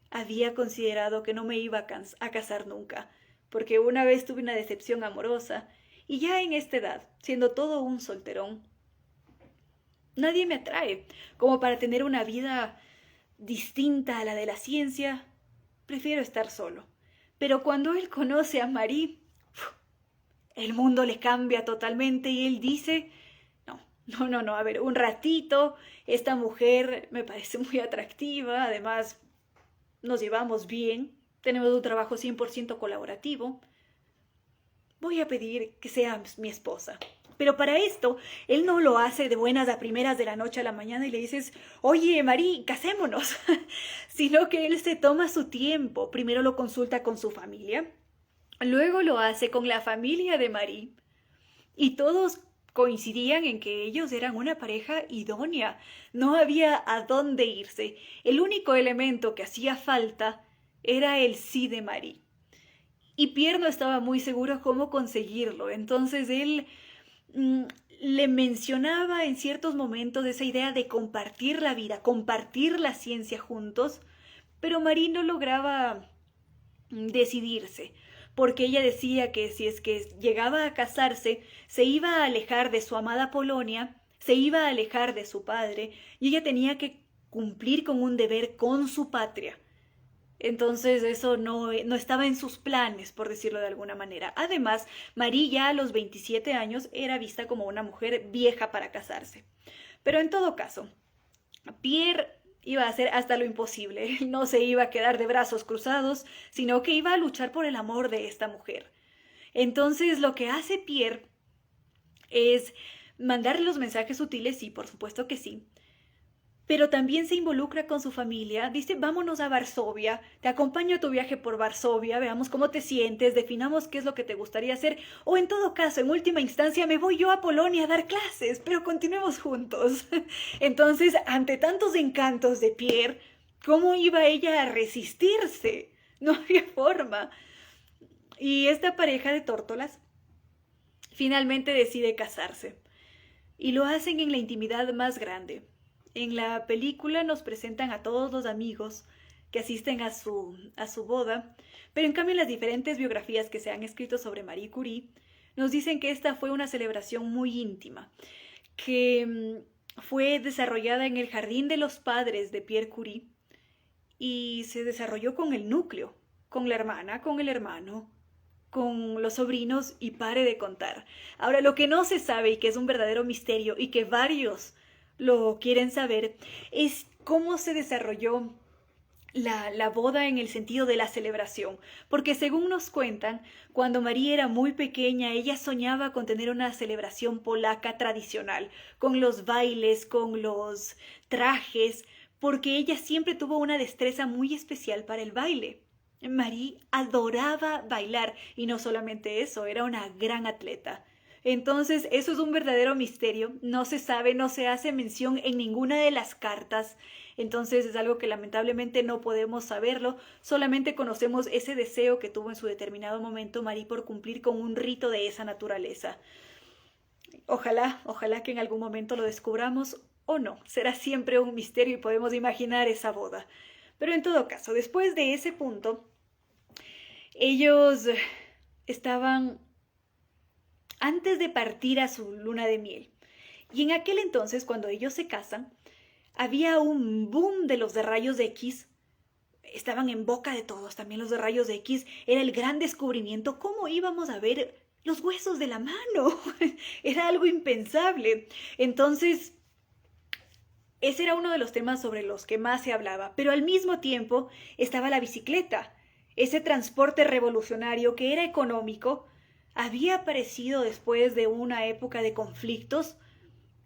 había considerado que no me iba a casar nunca, porque una vez tuve una decepción amorosa, y ya en esta edad, siendo todo un solterón, nadie me atrae como para tener una vida distinta a la de la ciencia. Prefiero estar solo. Pero cuando él conoce a Marie, el mundo le cambia totalmente y él dice, no, a ver, un ratito, esta mujer me parece muy atractiva, además nos llevamos bien, tenemos un trabajo 100% colaborativo, voy a pedir que seas mi esposa. Pero para esto, él no lo hace de buenas a primeras de la noche a la mañana y le dices, oye, Marí, casémonos, sino que él se toma su tiempo. Primero lo consulta con su familia, luego lo hace con la familia de Marí y todos coincidían en que ellos eran una pareja idónea. No había a dónde irse. El único elemento que hacía falta era el sí de Marí. Y Pierre no estaba muy seguro cómo conseguirlo. Entonces él mm, le mencionaba en ciertos momentos esa idea de compartir la vida, compartir la ciencia juntos, pero Marie no lograba decidirse, porque ella decía que si es que llegaba a casarse, se iba a alejar de su amada Polonia, se iba a alejar de su padre, y ella tenía que cumplir con un deber con su patria. Entonces eso no estaba en sus planes, por decirlo de alguna manera. Además, Marie ya a los 27 años era vista como una mujer vieja para casarse. Pero en todo caso, Pierre iba a hacer hasta lo imposible. Él no se iba a quedar de brazos cruzados, sino que iba a luchar por el amor de esta mujer. Entonces lo que hace Pierre es mandarle los mensajes sutiles, sí, por supuesto que sí, pero también se involucra con su familia, dice, vámonos a Varsovia, te acompaño a tu viaje por Varsovia, veamos cómo te sientes, definamos qué es lo que te gustaría hacer, o en todo caso, en última instancia, me voy yo a Polonia a dar clases, pero continuemos juntos. Entonces, ante tantos encantos de Pierre, ¿cómo iba ella a resistirse? No había forma. Y esta pareja de tórtolas finalmente decide casarse, y lo hacen en la intimidad más grande. En la película nos presentan a todos los amigos que asisten a su boda, pero en cambio en las diferentes biografías que se han escrito sobre Marie Curie, nos dicen que esta fue una celebración muy íntima, que fue desarrollada en el jardín de los padres de Pierre Curie y se desarrolló con el núcleo, con la hermana, con el hermano, con los sobrinos y pare de contar. Ahora, lo que no se sabe y que es un verdadero misterio y que varios lo quieren saber es cómo se desarrolló la boda en el sentido de la celebración, porque según nos cuentan, cuando María era muy pequeña, ella soñaba con tener una celebración polaca tradicional, con los bailes, con los trajes, porque ella siempre tuvo una destreza muy especial para el baile. Marie adoraba bailar y no solamente eso, era una gran atleta. Entonces, eso es un verdadero misterio, no se sabe, no se hace mención en ninguna de las cartas, entonces es algo que lamentablemente no podemos saberlo, solamente conocemos ese deseo que tuvo en su determinado momento Marie por cumplir con un rito de esa naturaleza. Ojalá que en algún momento lo descubramos o no, será siempre un misterio y podemos imaginar esa boda. Pero en todo caso, después de ese punto, ellos estaban antes de partir a su luna de miel. Y en aquel entonces, cuando ellos se casan, había un boom de los de rayos X. Estaban en boca de todos, también los de rayos X. Era el gran descubrimiento. ¿Cómo íbamos a ver los huesos de la mano? Era algo impensable. Entonces, ese era uno de los temas sobre los que más se hablaba. Pero al mismo tiempo estaba la bicicleta. Ese transporte revolucionario que era económico, había aparecido después de una época de conflictos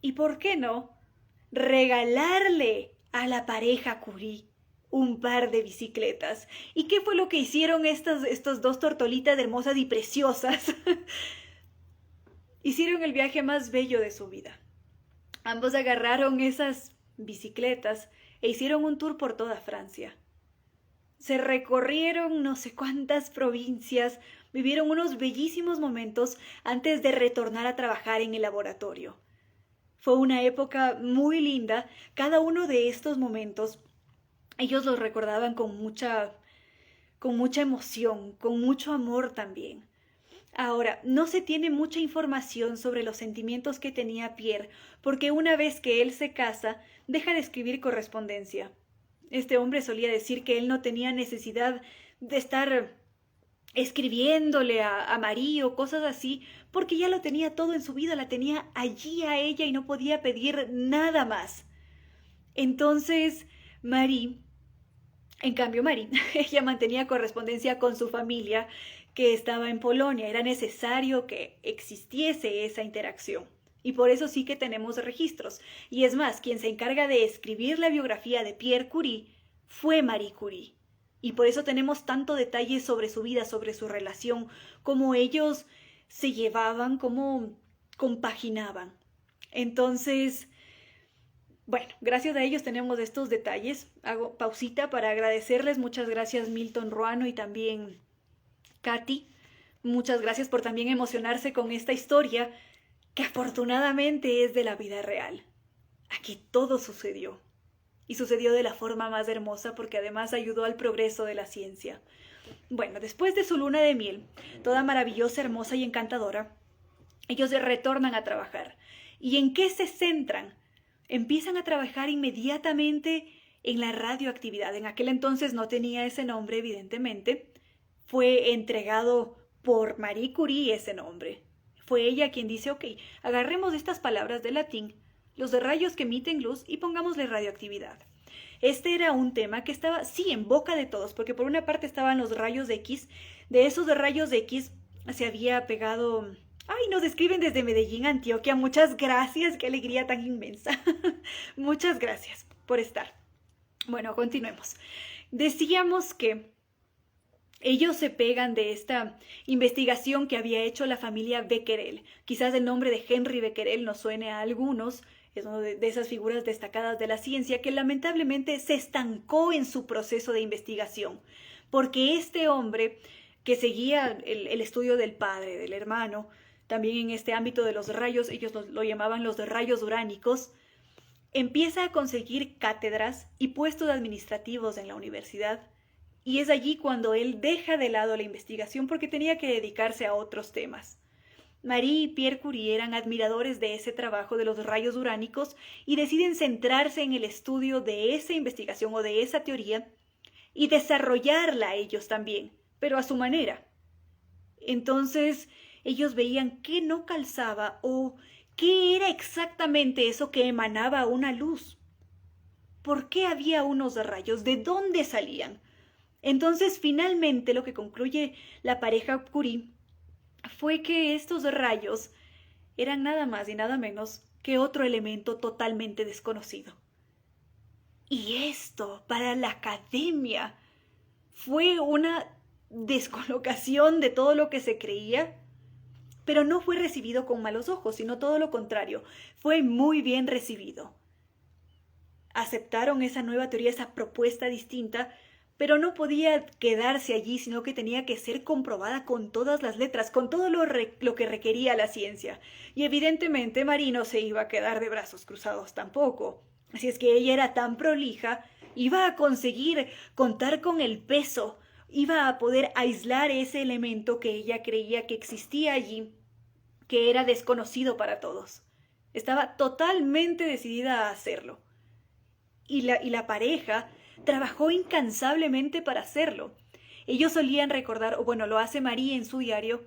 y, ¿por qué no?, regalarle a la pareja Curie un par de bicicletas. ¿Y qué fue lo que hicieron estas dos tortolitas hermosas y preciosas? Hicieron el viaje más bello de su vida. Ambos agarraron esas bicicletas e hicieron un tour por toda Francia. Se recorrieron no sé cuántas provincias, vivieron unos bellísimos momentos antes de retornar a trabajar en el laboratorio. Fue una época muy linda. Cada uno de estos momentos, ellos los recordaban con mucha emoción, con mucho amor también. Ahora, no se tiene mucha información sobre los sentimientos que tenía Pierre, porque una vez que él se casa, deja de escribir correspondencia. Este hombre solía decir que él no tenía necesidad de estar escribiéndole a Marie o cosas así, porque ya lo tenía todo en su vida, la tenía allí a ella y no podía pedir nada más. Entonces, Marie, en cambio, Marie, ella mantenía correspondencia con su familia que estaba en Polonia. Era necesario que existiese esa interacción. Y por eso sí que tenemos registros. Y es más, quien se encarga de escribir la biografía de Pierre Curie fue Marie Curie. Y por eso tenemos tanto detalle sobre su vida, sobre su relación, cómo ellos se llevaban, cómo compaginaban. Entonces, bueno, gracias a ellos tenemos estos detalles. Hago pausita para agradecerles. Muchas gracias Milton Ruano y también Katy. Muchas gracias por también emocionarse con esta historia que afortunadamente es de la vida real. Aquí todo sucedió. Y sucedió de la forma más hermosa porque además ayudó al progreso de la ciencia. Bueno, después de su luna de miel, toda maravillosa, hermosa y encantadora, ellos se retornan a trabajar. ¿Y en qué se centran? Empiezan a trabajar inmediatamente en la radioactividad. En aquel entonces no tenía ese nombre, evidentemente. Fue entregado por Marie Curie ese nombre. Fue ella quien dice, ok, agarremos estas palabras de latín, los de rayos que emiten luz y pongámosle radioactividad. Este era un tema que estaba, sí, en boca de todos, porque por una parte estaban los rayos X. De esos de rayos X se había pegado... Ay, nos escriben desde Medellín, Antioquia. Muchas gracias, qué alegría tan inmensa. Muchas gracias por estar. Bueno, continuemos. Decíamos que ellos se pegan de esta investigación que había hecho la familia Becquerel. Quizás el nombre de Henry Becquerel nos suene a algunos. Es una de esas figuras destacadas de la ciencia que lamentablemente se estancó en su proceso de investigación. Porque este hombre que seguía el estudio del padre, del hermano, también en este ámbito de los rayos, ellos lo llamaban los de rayos uránicos, empieza a conseguir cátedras y puestos administrativos en la universidad. Y es allí cuando él deja de lado la investigación porque tenía que dedicarse a otros temas. Marie y Pierre Curie eran admiradores de ese trabajo de los rayos uránicos y deciden centrarse en el estudio de esa investigación o de esa teoría y desarrollarla ellos también, pero a su manera. Entonces, ellos veían qué no calzaba o qué era exactamente eso que emanaba una luz. ¿Por qué había unos rayos? ¿De dónde salían? Entonces, finalmente, lo que concluye la pareja Curie fue que estos rayos eran nada más y nada menos que otro elemento totalmente desconocido. Y esto, para la academia, fue una descolocación de todo lo que se creía, pero no fue recibido con malos ojos, sino todo lo contrario, fue muy bien recibido. Aceptaron esa nueva teoría, esa propuesta distinta, pero no podía quedarse allí, sino que tenía que ser comprobada con todas las letras, con todo lo que requería la ciencia. Y evidentemente Marie no se iba a quedar de brazos cruzados tampoco. Así es que ella era tan prolija, iba a conseguir contar con el peso, iba a poder aislar ese elemento que ella creía que existía allí, que era desconocido para todos. Estaba totalmente decidida a hacerlo. Y la pareja trabajó incansablemente para hacerlo. Ellos solían recordar, o bueno, lo hace Marie en su diario,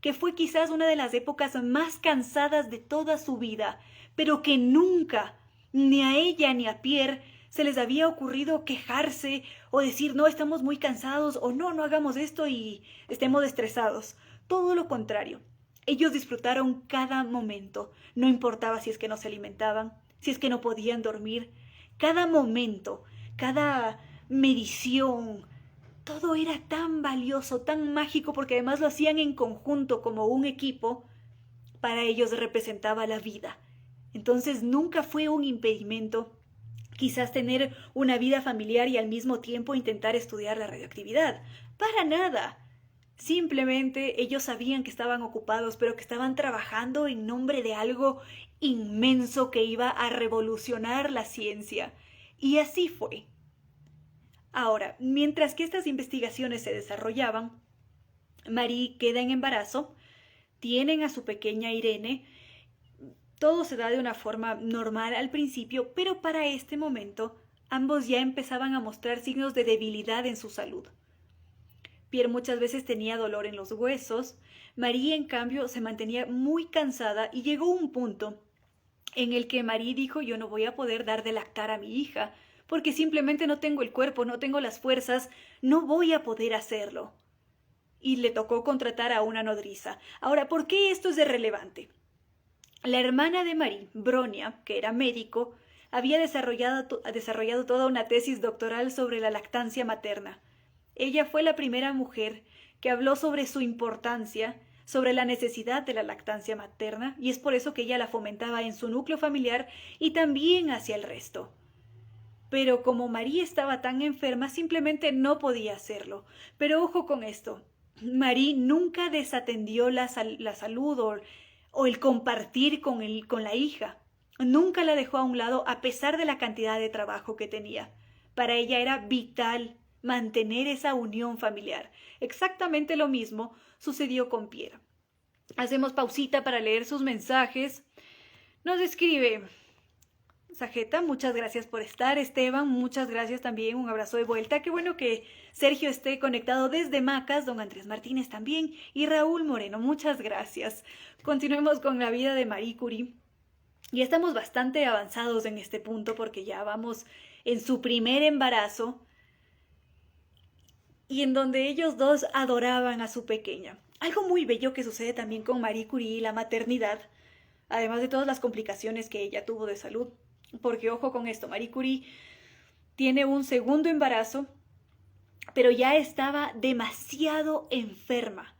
que fue quizás una de las épocas más cansadas de toda su vida, pero que nunca, ni a ella ni a Pierre, se les había ocurrido quejarse o decir no, estamos muy cansados o no, no hagamos esto y estemos estresados. Todo lo contrario. Ellos disfrutaron cada momento, no importaba si es que no se alimentaban, si es que no podían dormir, cada momento, cada medición, todo era tan valioso, tan mágico, porque además lo hacían en conjunto como un equipo. Para ellos representaba la vida. Entonces nunca fue un impedimento quizás tener una vida familiar y al mismo tiempo intentar estudiar la radioactividad. Para nada. Simplemente ellos sabían que estaban ocupados, pero que estaban trabajando en nombre de algo inmenso que iba a revolucionar la ciencia. Y así fue. Ahora, mientras que estas investigaciones se desarrollaban, Marie queda en embarazo, tienen a su pequeña Irene, todo se da de una forma normal al principio, pero para este momento ambos ya empezaban a mostrar signos de debilidad en su salud. Pierre muchas veces tenía dolor en los huesos. Marie, en cambio, se mantenía muy cansada y llegó un punto en el que Marie dijo: yo no voy a poder dar de lactar a mi hija, porque simplemente no tengo el cuerpo, no tengo las fuerzas, no voy a poder hacerlo. Y le tocó contratar a una nodriza. Ahora, ¿por qué esto es relevante? La hermana de Marie, Bronia, que era médico, había desarrollado toda una tesis doctoral sobre la lactancia materna. Ella fue la primera mujer que habló sobre su importancia, sobre la necesidad de la lactancia materna, y es por eso que ella la fomentaba en su núcleo familiar y también hacia el resto. Pero como Marie estaba tan enferma, simplemente no podía hacerlo. Pero ojo con esto, Marie nunca desatendió la salud o el compartir con la hija. Nunca la dejó a un lado a pesar de la cantidad de trabajo que tenía. Para ella era vital mantener esa unión familiar. Exactamente lo mismo sucedió con Pierre. Hacemos pausita para leer sus mensajes. Nos escribe Sajeta: muchas gracias por estar. Esteban: muchas gracias también, un abrazo de vuelta. Qué bueno que Sergio esté conectado desde Macas, don Andrés Martínez también, y Raúl Moreno: muchas gracias. Continuemos con la vida de Marie Curie. Y estamos bastante avanzados en este punto porque ya vamos en su primer embarazo y en donde ellos dos adoraban a su pequeña. Algo muy bello que sucede también con Marie Curie y la maternidad, además de todas las complicaciones que ella tuvo de salud. Porque ojo con esto, Marie Curie tiene un segundo embarazo, pero ya estaba demasiado enferma.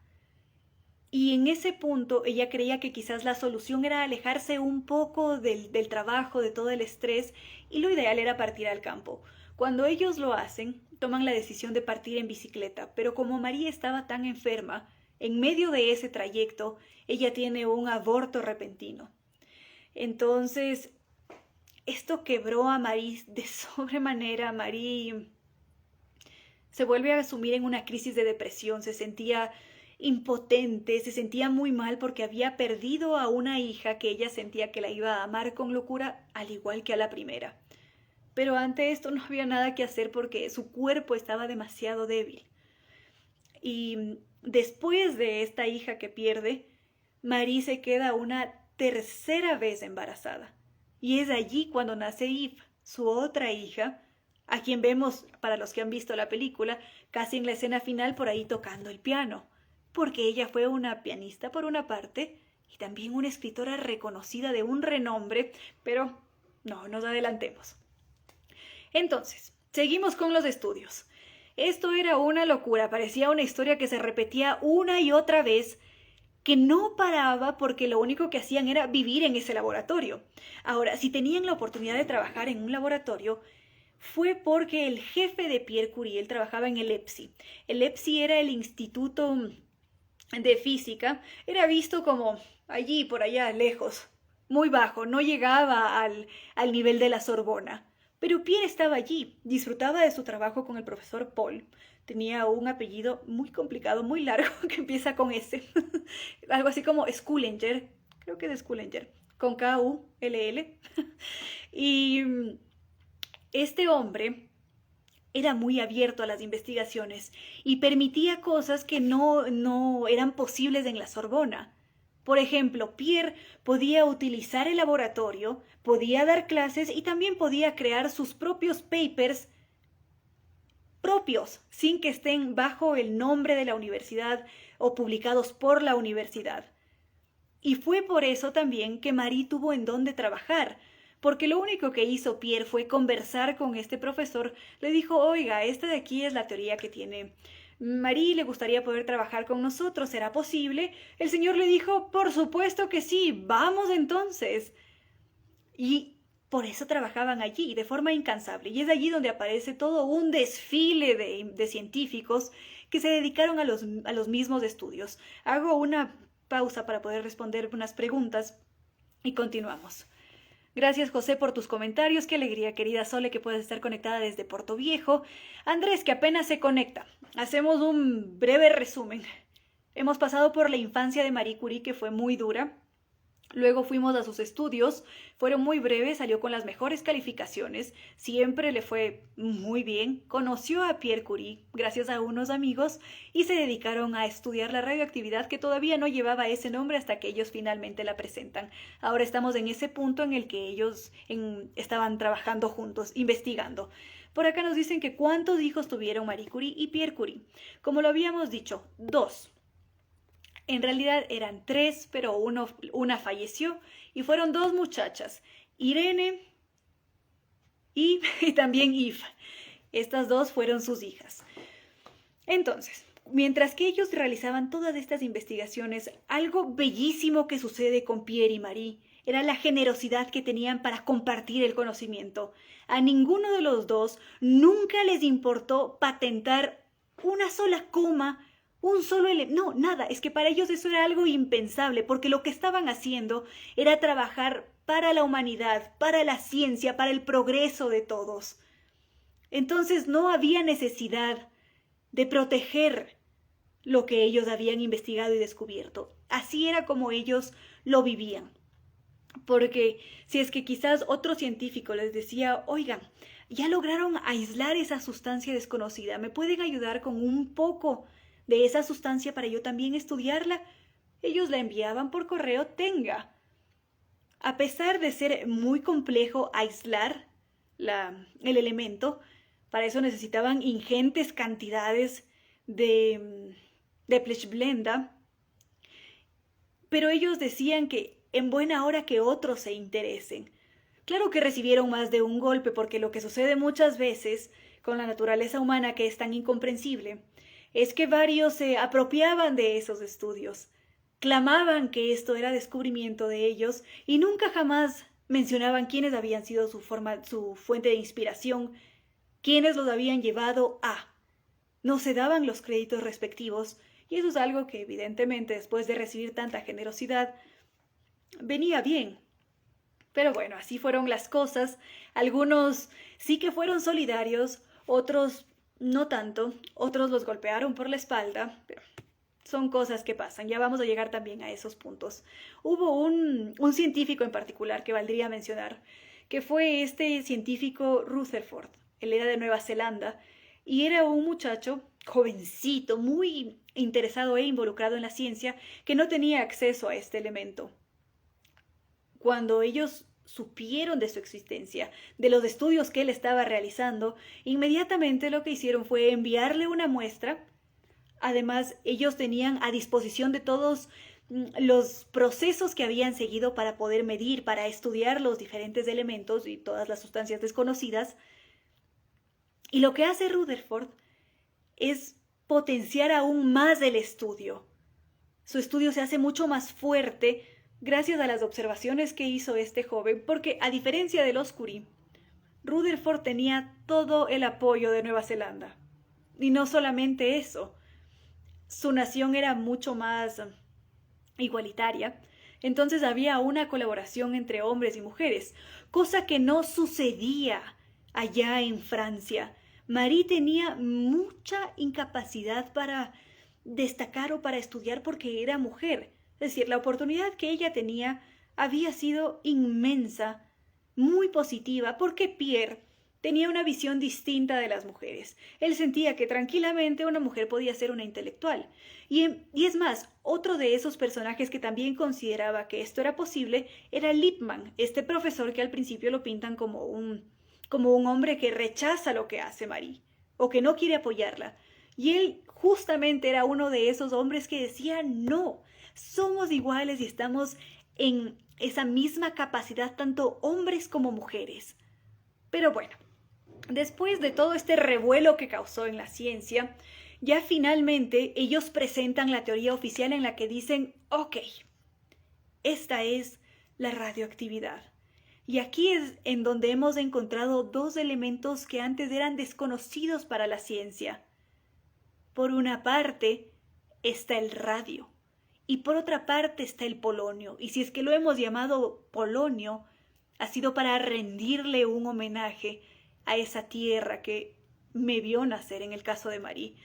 Y en ese punto ella creía que quizás la solución era alejarse un poco del trabajo, de todo el estrés, y lo ideal era partir al campo. Cuando ellos lo hacen, toman la decisión de partir en bicicleta, pero como María estaba tan enferma, en medio de ese trayecto, ella tiene un aborto repentino. Entonces, esto quebró a Marie de sobremanera. Marie se vuelve a sumir en una crisis de depresión, se sentía impotente, se sentía muy mal porque había perdido a una hija que ella sentía que la iba a amar con locura, al igual que a la primera. Pero ante esto no había nada que hacer porque su cuerpo estaba demasiado débil. Y después de esta hija que pierde, Marie se queda una tercera vez embarazada. Y es allí cuando nace Yves, su otra hija, a quien vemos, para los que han visto la película, casi en la escena final por ahí tocando el piano, porque ella fue una pianista por una parte y también una escritora reconocida de un renombre, pero no nos adelantemos. Entonces, seguimos con los estudios. Esto era una locura, parecía una historia que se repetía una y otra vez, que no paraba porque lo único que hacían era vivir en ese laboratorio. Ahora, si tenían la oportunidad de trabajar en un laboratorio, fue porque el jefe de Pierre Curie, él trabajaba en el EPSI. El EPSI era el Instituto de Física, era visto como allí, por allá, lejos, muy bajo, no llegaba al nivel de la Sorbona. Pero Pierre estaba allí, disfrutaba de su trabajo con el profesor Paul. Tenía un apellido muy complicado, muy largo, que empieza con S. Algo así como Schulinger, creo que de Schulinger, con K-U-L-L. Y este hombre era muy abierto a las investigaciones y permitía cosas que no eran posibles en la Sorbona. Por ejemplo, Pierre podía utilizar el laboratorio, podía dar clases y también podía crear sus propios papers propios, sin que estén bajo el nombre de la universidad o publicados por la universidad. Y fue por eso también que Marie tuvo en dónde trabajar, porque lo único que hizo Pierre fue conversar con este profesor. Le dijo: oiga, esta de aquí es la teoría que tiene Marie, le gustaría poder trabajar con nosotros, ¿será posible? El señor le dijo: por supuesto que sí, vamos entonces. Y por eso trabajaban allí de forma incansable. Y es allí donde aparece todo un desfile de científicos que se dedicaron a los mismos estudios. Hago una pausa para poder responder unas preguntas y continuamos. Gracias, José, por tus comentarios. Qué alegría, querida Sole, que puedas estar conectada desde Puerto Viejo. Andrés, que apenas se conecta. Hacemos un breve resumen. Hemos pasado por la infancia de Marie Curie, que fue muy dura. Luego fuimos a sus estudios, fueron muy breves, salió con las mejores calificaciones, siempre le fue muy bien, conoció a Pierre Curie gracias a unos amigos y se dedicaron a estudiar la radioactividad que todavía no llevaba ese nombre hasta que ellos finalmente la presentan. Ahora estamos en ese punto en el que ellos estaban trabajando juntos, investigando. Por acá nos dicen que ¿cuántos hijos tuvieron Marie Curie y Pierre Curie? Como lo habíamos dicho, 2. En realidad eran 3, pero una falleció y fueron 2 muchachas, Irene y también Yves. Estas 2 fueron sus hijas. Entonces, mientras que ellos realizaban todas estas investigaciones, algo bellísimo que sucede con Pierre y Marie era la generosidad que tenían para compartir el conocimiento. A ninguno de los 2 nunca les importó patentar una sola coma, un solo elemento, no, nada, es que para ellos eso era algo impensable, porque lo que estaban haciendo era trabajar para la humanidad, para la ciencia, para el progreso de todos. Entonces no había necesidad de proteger lo que ellos habían investigado y descubierto. Así era como ellos lo vivían. Porque si es que quizás otro científico les decía, oigan, ya lograron aislar esa sustancia desconocida, ¿me pueden ayudar con un poco de esa sustancia para yo también estudiarla? Ellos la enviaban por correo, tenga. A pesar de ser muy complejo aislar el elemento, para eso necesitaban ingentes cantidades de Blenda, pero ellos decían que en buena hora que otros se interesen. Claro que recibieron más de un golpe, porque lo que sucede muchas veces con la naturaleza humana, que es tan incomprensible, es que varios se apropiaban de esos estudios, clamaban que esto era descubrimiento de ellos y nunca jamás mencionaban quiénes habían sido su fuente de inspiración, quiénes los habían llevado a. No se daban los créditos respectivos, y eso es algo que evidentemente después de recibir tanta generosidad venía bien. Pero bueno, así fueron las cosas. Algunos sí que fueron solidarios, otros no tanto, otros los golpearon por la espalda, pero son cosas que pasan. Ya vamos a llegar también a esos puntos. Hubo un científico en particular que valdría mencionar, que fue este científico Rutherford. Él era de Nueva Zelanda y era un muchacho jovencito, muy interesado e involucrado en la ciencia, que no tenía acceso a este elemento. Cuando ellos supieron de su existencia, de los estudios que él estaba realizando, inmediatamente lo que hicieron fue enviarle una muestra. Además, ellos tenían a disposición de todos los procesos que habían seguido para poder medir, para estudiar los diferentes elementos y todas las sustancias desconocidas. Y lo que hace Rutherford es potenciar aún más el estudio. Su estudio se hace mucho más fuerte gracias a las observaciones que hizo este joven, porque a diferencia de los Curie, Rutherford tenía todo el apoyo de Nueva Zelanda. Y no solamente eso, su nación era mucho más igualitaria, entonces había una colaboración entre hombres y mujeres, cosa que no sucedía allá en Francia. Marie tenía mucha incapacidad para destacar o para estudiar porque era mujer. Es decir, la oportunidad que ella tenía había sido inmensa, muy positiva, porque Pierre tenía una visión distinta de las mujeres. Él sentía que tranquilamente una mujer podía ser una intelectual. Y es más, otro de esos personajes que también consideraba que esto era posible era Lippmann, este profesor que al principio lo pintan como un hombre que rechaza lo que hace Marie, o que no quiere apoyarla. Y él justamente era uno de esos hombres que decía no. Somos iguales y estamos en esa misma capacidad, tanto hombres como mujeres. Pero bueno, después de todo este revuelo que causó en la ciencia, ya finalmente ellos presentan la teoría oficial en la que dicen, ok, esta es la radioactividad. Y aquí es en donde hemos encontrado 2 elementos que antes eran desconocidos para la ciencia. Por una parte está el radio. Y por otra parte está el polonio. Y si es que lo hemos llamado polonio, ha sido para rendirle un homenaje a esa tierra que me vio nacer en el caso de Marie.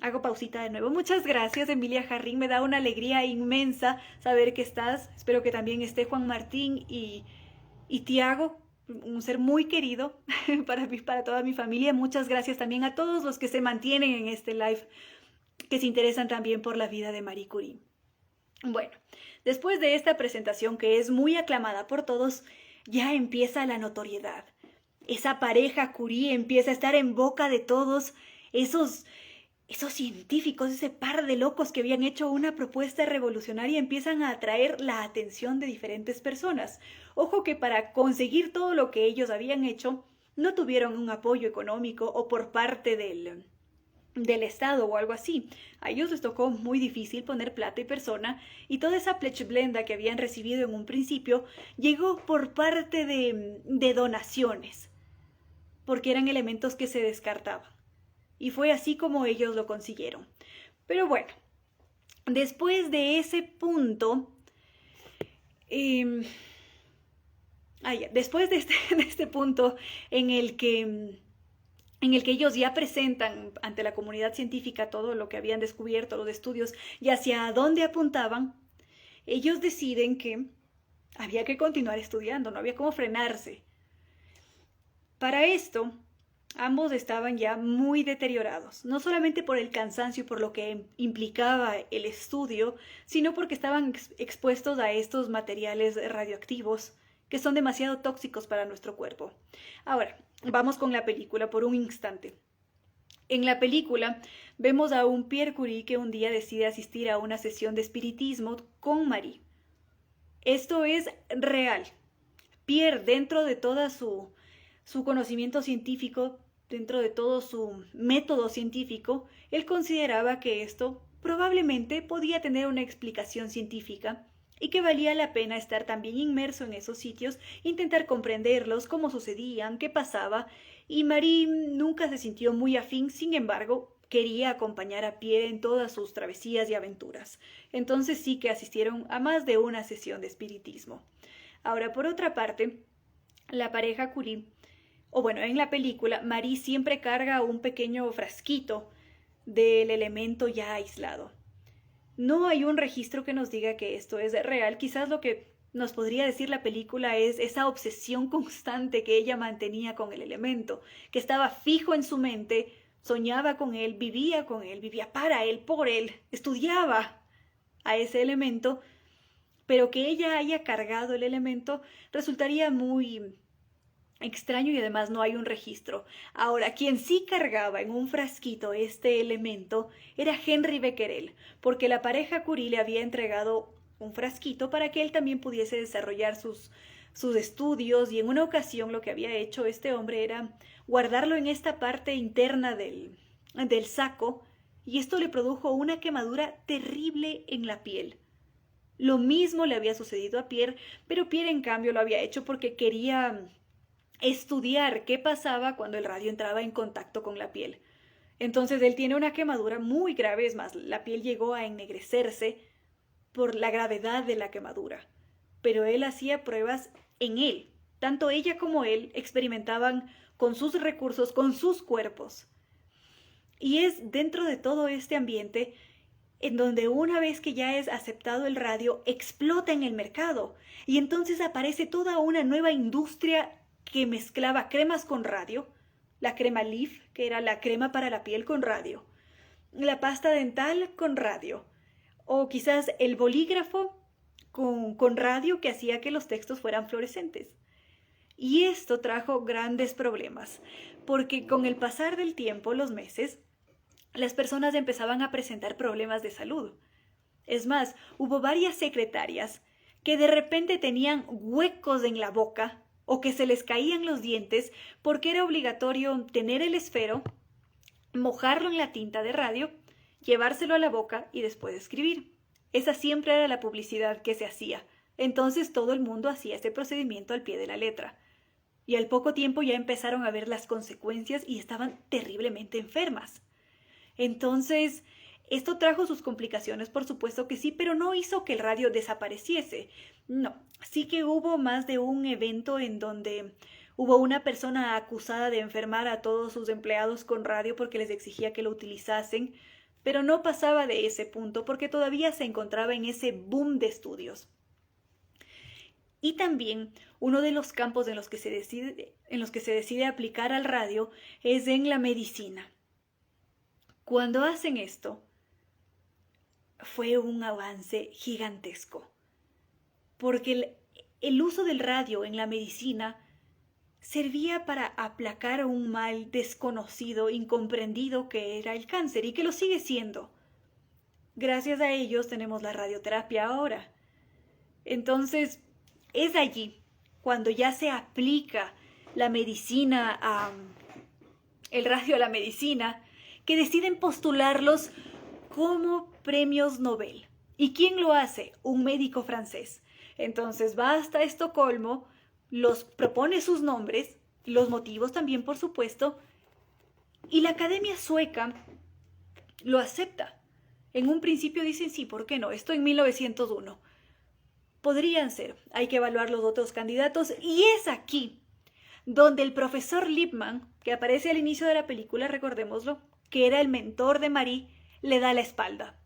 Hago pausita de nuevo. Muchas gracias, Emilia Jarrín. Me da una alegría inmensa saber que estás. Espero que también esté Juan Martín y Tiago, un ser muy querido para mí, para toda mi familia. Muchas gracias también a todos los que se mantienen en este live, que se interesan también por la vida de Marie Curie. Bueno, después de esta presentación que es muy aclamada por todos, ya empieza la notoriedad. Esa pareja Curie empieza a estar en boca de todos, esos científicos, ese par de locos que habían hecho una propuesta revolucionaria empiezan a atraer la atención de diferentes personas. Ojo que para conseguir todo lo que ellos habían hecho, no tuvieron un apoyo económico o por parte del Estado o algo así. A ellos les tocó muy difícil poner plata y persona, y toda esa plecheblenda que habían recibido en un principio llegó por parte de donaciones, porque eran elementos que se descartaban. Y fue así como ellos lo consiguieron. Pero bueno, después de ese punto, después de este punto en el que ellos ya presentan ante la comunidad científica todo lo que habían descubierto, los estudios y hacia dónde apuntaban, ellos deciden que había que continuar estudiando, no había cómo frenarse. Para esto, ambos estaban ya muy deteriorados, no solamente por el cansancio y por lo que implicaba el estudio, sino porque estaban expuestos a estos materiales radioactivos que son demasiado tóxicos para nuestro cuerpo. Ahora, vamos con la película por un instante. En la película vemos a un Pierre Curie que un día decide asistir a una sesión de espiritismo con Marie. Esto es real. Pierre, dentro de toda su conocimiento científico, dentro de todo su método científico, él consideraba que esto probablemente podía tener una explicación científica y que valía la pena estar también inmerso en esos sitios, intentar comprenderlos, cómo sucedían, qué pasaba, y Marie nunca se sintió muy afín, sin embargo, quería acompañar a Pierre en todas sus travesías y aventuras. Entonces sí que asistieron a más de una sesión de espiritismo. Ahora, por otra parte, la pareja Curie, o bueno, en la película, Marie siempre carga un pequeño frasquito del elemento ya aislado. No hay un registro que nos diga que esto es real. Quizás lo que nos podría decir la película es esa obsesión constante que ella mantenía con el elemento, que estaba fijo en su mente, soñaba con él, vivía para él, por él, estudiaba a ese elemento, pero que ella haya cargado el elemento resultaría muy extraño y además no hay un registro. Ahora, quien sí cargaba en un frasquito este elemento era Henri Becquerel, porque la pareja Curie le había entregado un frasquito para que él también pudiese desarrollar sus estudios, y en una ocasión lo que había hecho este hombre era guardarlo en esta parte interna del saco, y esto le produjo una quemadura terrible en la piel. Lo mismo le había sucedido a Pierre, pero Pierre en cambio lo había hecho porque quería estudiar qué pasaba cuando el radio entraba en contacto con la piel. Entonces él tiene una quemadura muy grave, es más, la piel llegó a ennegrecerse por la gravedad de la quemadura. Pero él hacía pruebas en él. Tanto ella como él experimentaban con sus recursos, con sus cuerpos. Y es dentro de todo este ambiente en donde una vez que ya es aceptado el radio, explota en el mercado. Y entonces aparece toda una nueva industria que mezclaba cremas con radio, la crema Leaf, que era la crema para la piel con radio, la pasta dental con radio, o quizás el bolígrafo con radio que hacía que los textos fueran fluorescentes. Y esto trajo grandes problemas, porque con el pasar del tiempo, los meses, las personas empezaban a presentar problemas de salud. Es más, hubo varias secretarias que de repente tenían huecos en la boca o que se les caían los dientes porque era obligatorio tener el esfero, mojarlo en la tinta de radio, llevárselo a la boca y después escribir. Esa siempre era la publicidad que se hacía. Entonces todo el mundo hacía este procedimiento al pie de la letra. Y al poco tiempo ya empezaron a ver las consecuencias y estaban terriblemente enfermas. Entonces, esto trajo sus complicaciones, por supuesto que sí, pero no hizo que el radio desapareciese. No, sí que hubo más de un evento en donde hubo una persona acusada de enfermar a todos sus empleados con radio porque les exigía que lo utilizasen, pero no pasaba de ese punto porque todavía se encontraba en ese boom de estudios. Y también uno de los campos en los que se decide aplicar al radio es en la medicina. Cuando hacen esto, fue un avance gigantesco, porque el uso del radio en la medicina servía para aplacar un mal desconocido, incomprendido que era el cáncer y que lo sigue siendo. Gracias a ellos tenemos la radioterapia ahora. Entonces, es allí cuando ya se aplica la medicina, el radio a la medicina, que deciden postularlos como premios Nobel. ¿Y quién lo hace? Un médico francés. Entonces va hasta Estocolmo, los propone sus nombres, los motivos también, por supuesto, y la Academia Sueca lo acepta. En un principio dicen sí, ¿por qué no? Esto en 1901. Podrían ser, hay que evaluar los otros candidatos, y es aquí donde el profesor Lippmann, que aparece al inicio de la película, recordémoslo, que era el mentor de Marie, le da la espalda.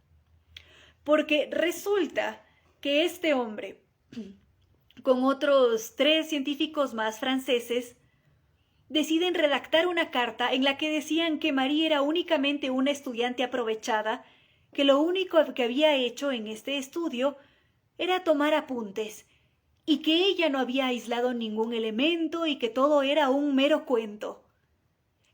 Porque resulta que este hombre, con otros 3 científicos más franceses, deciden redactar una carta en la que decían que Marie era únicamente una estudiante aprovechada, que lo único que había hecho en este estudio era tomar apuntes, y que ella no había aislado ningún elemento y que todo era un mero cuento.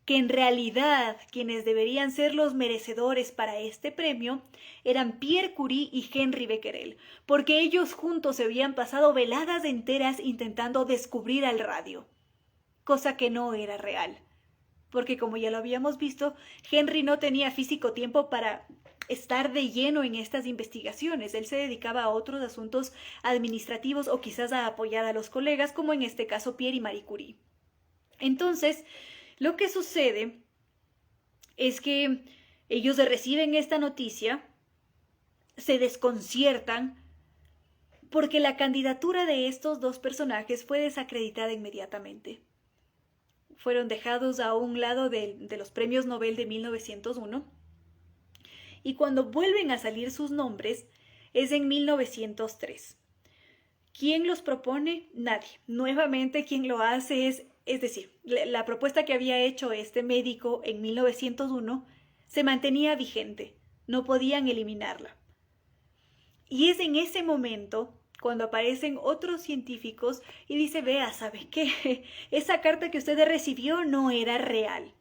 Que en realidad quienes deberían ser los merecedores para este premio eran Pierre Curie y Henri Becquerel, porque ellos juntos se habían pasado veladas enteras intentando descubrir al radio, cosa que no era real, porque como ya lo habíamos visto, Henry no tenía físico tiempo para estar de lleno en estas investigaciones. Él se dedicaba a otros asuntos administrativos o quizás a apoyar a los colegas, como en este caso Pierre y Marie Curie. Entonces, lo que sucede es que ellos reciben esta noticia, se desconciertan, porque la candidatura de estos 2 personajes fue desacreditada inmediatamente. Fueron dejados a un lado de los premios Nobel de 1901, y cuando vuelven a salir sus nombres es en 1903. ¿Quién los propone? Nadie. Nuevamente quien lo hace es decir, la propuesta que había hecho este médico en 1901 se mantenía vigente, no podían eliminarla. Y es en ese momento cuando aparecen otros científicos y dice, vea, ¿sabe qué? Esa carta que usted recibió no era real,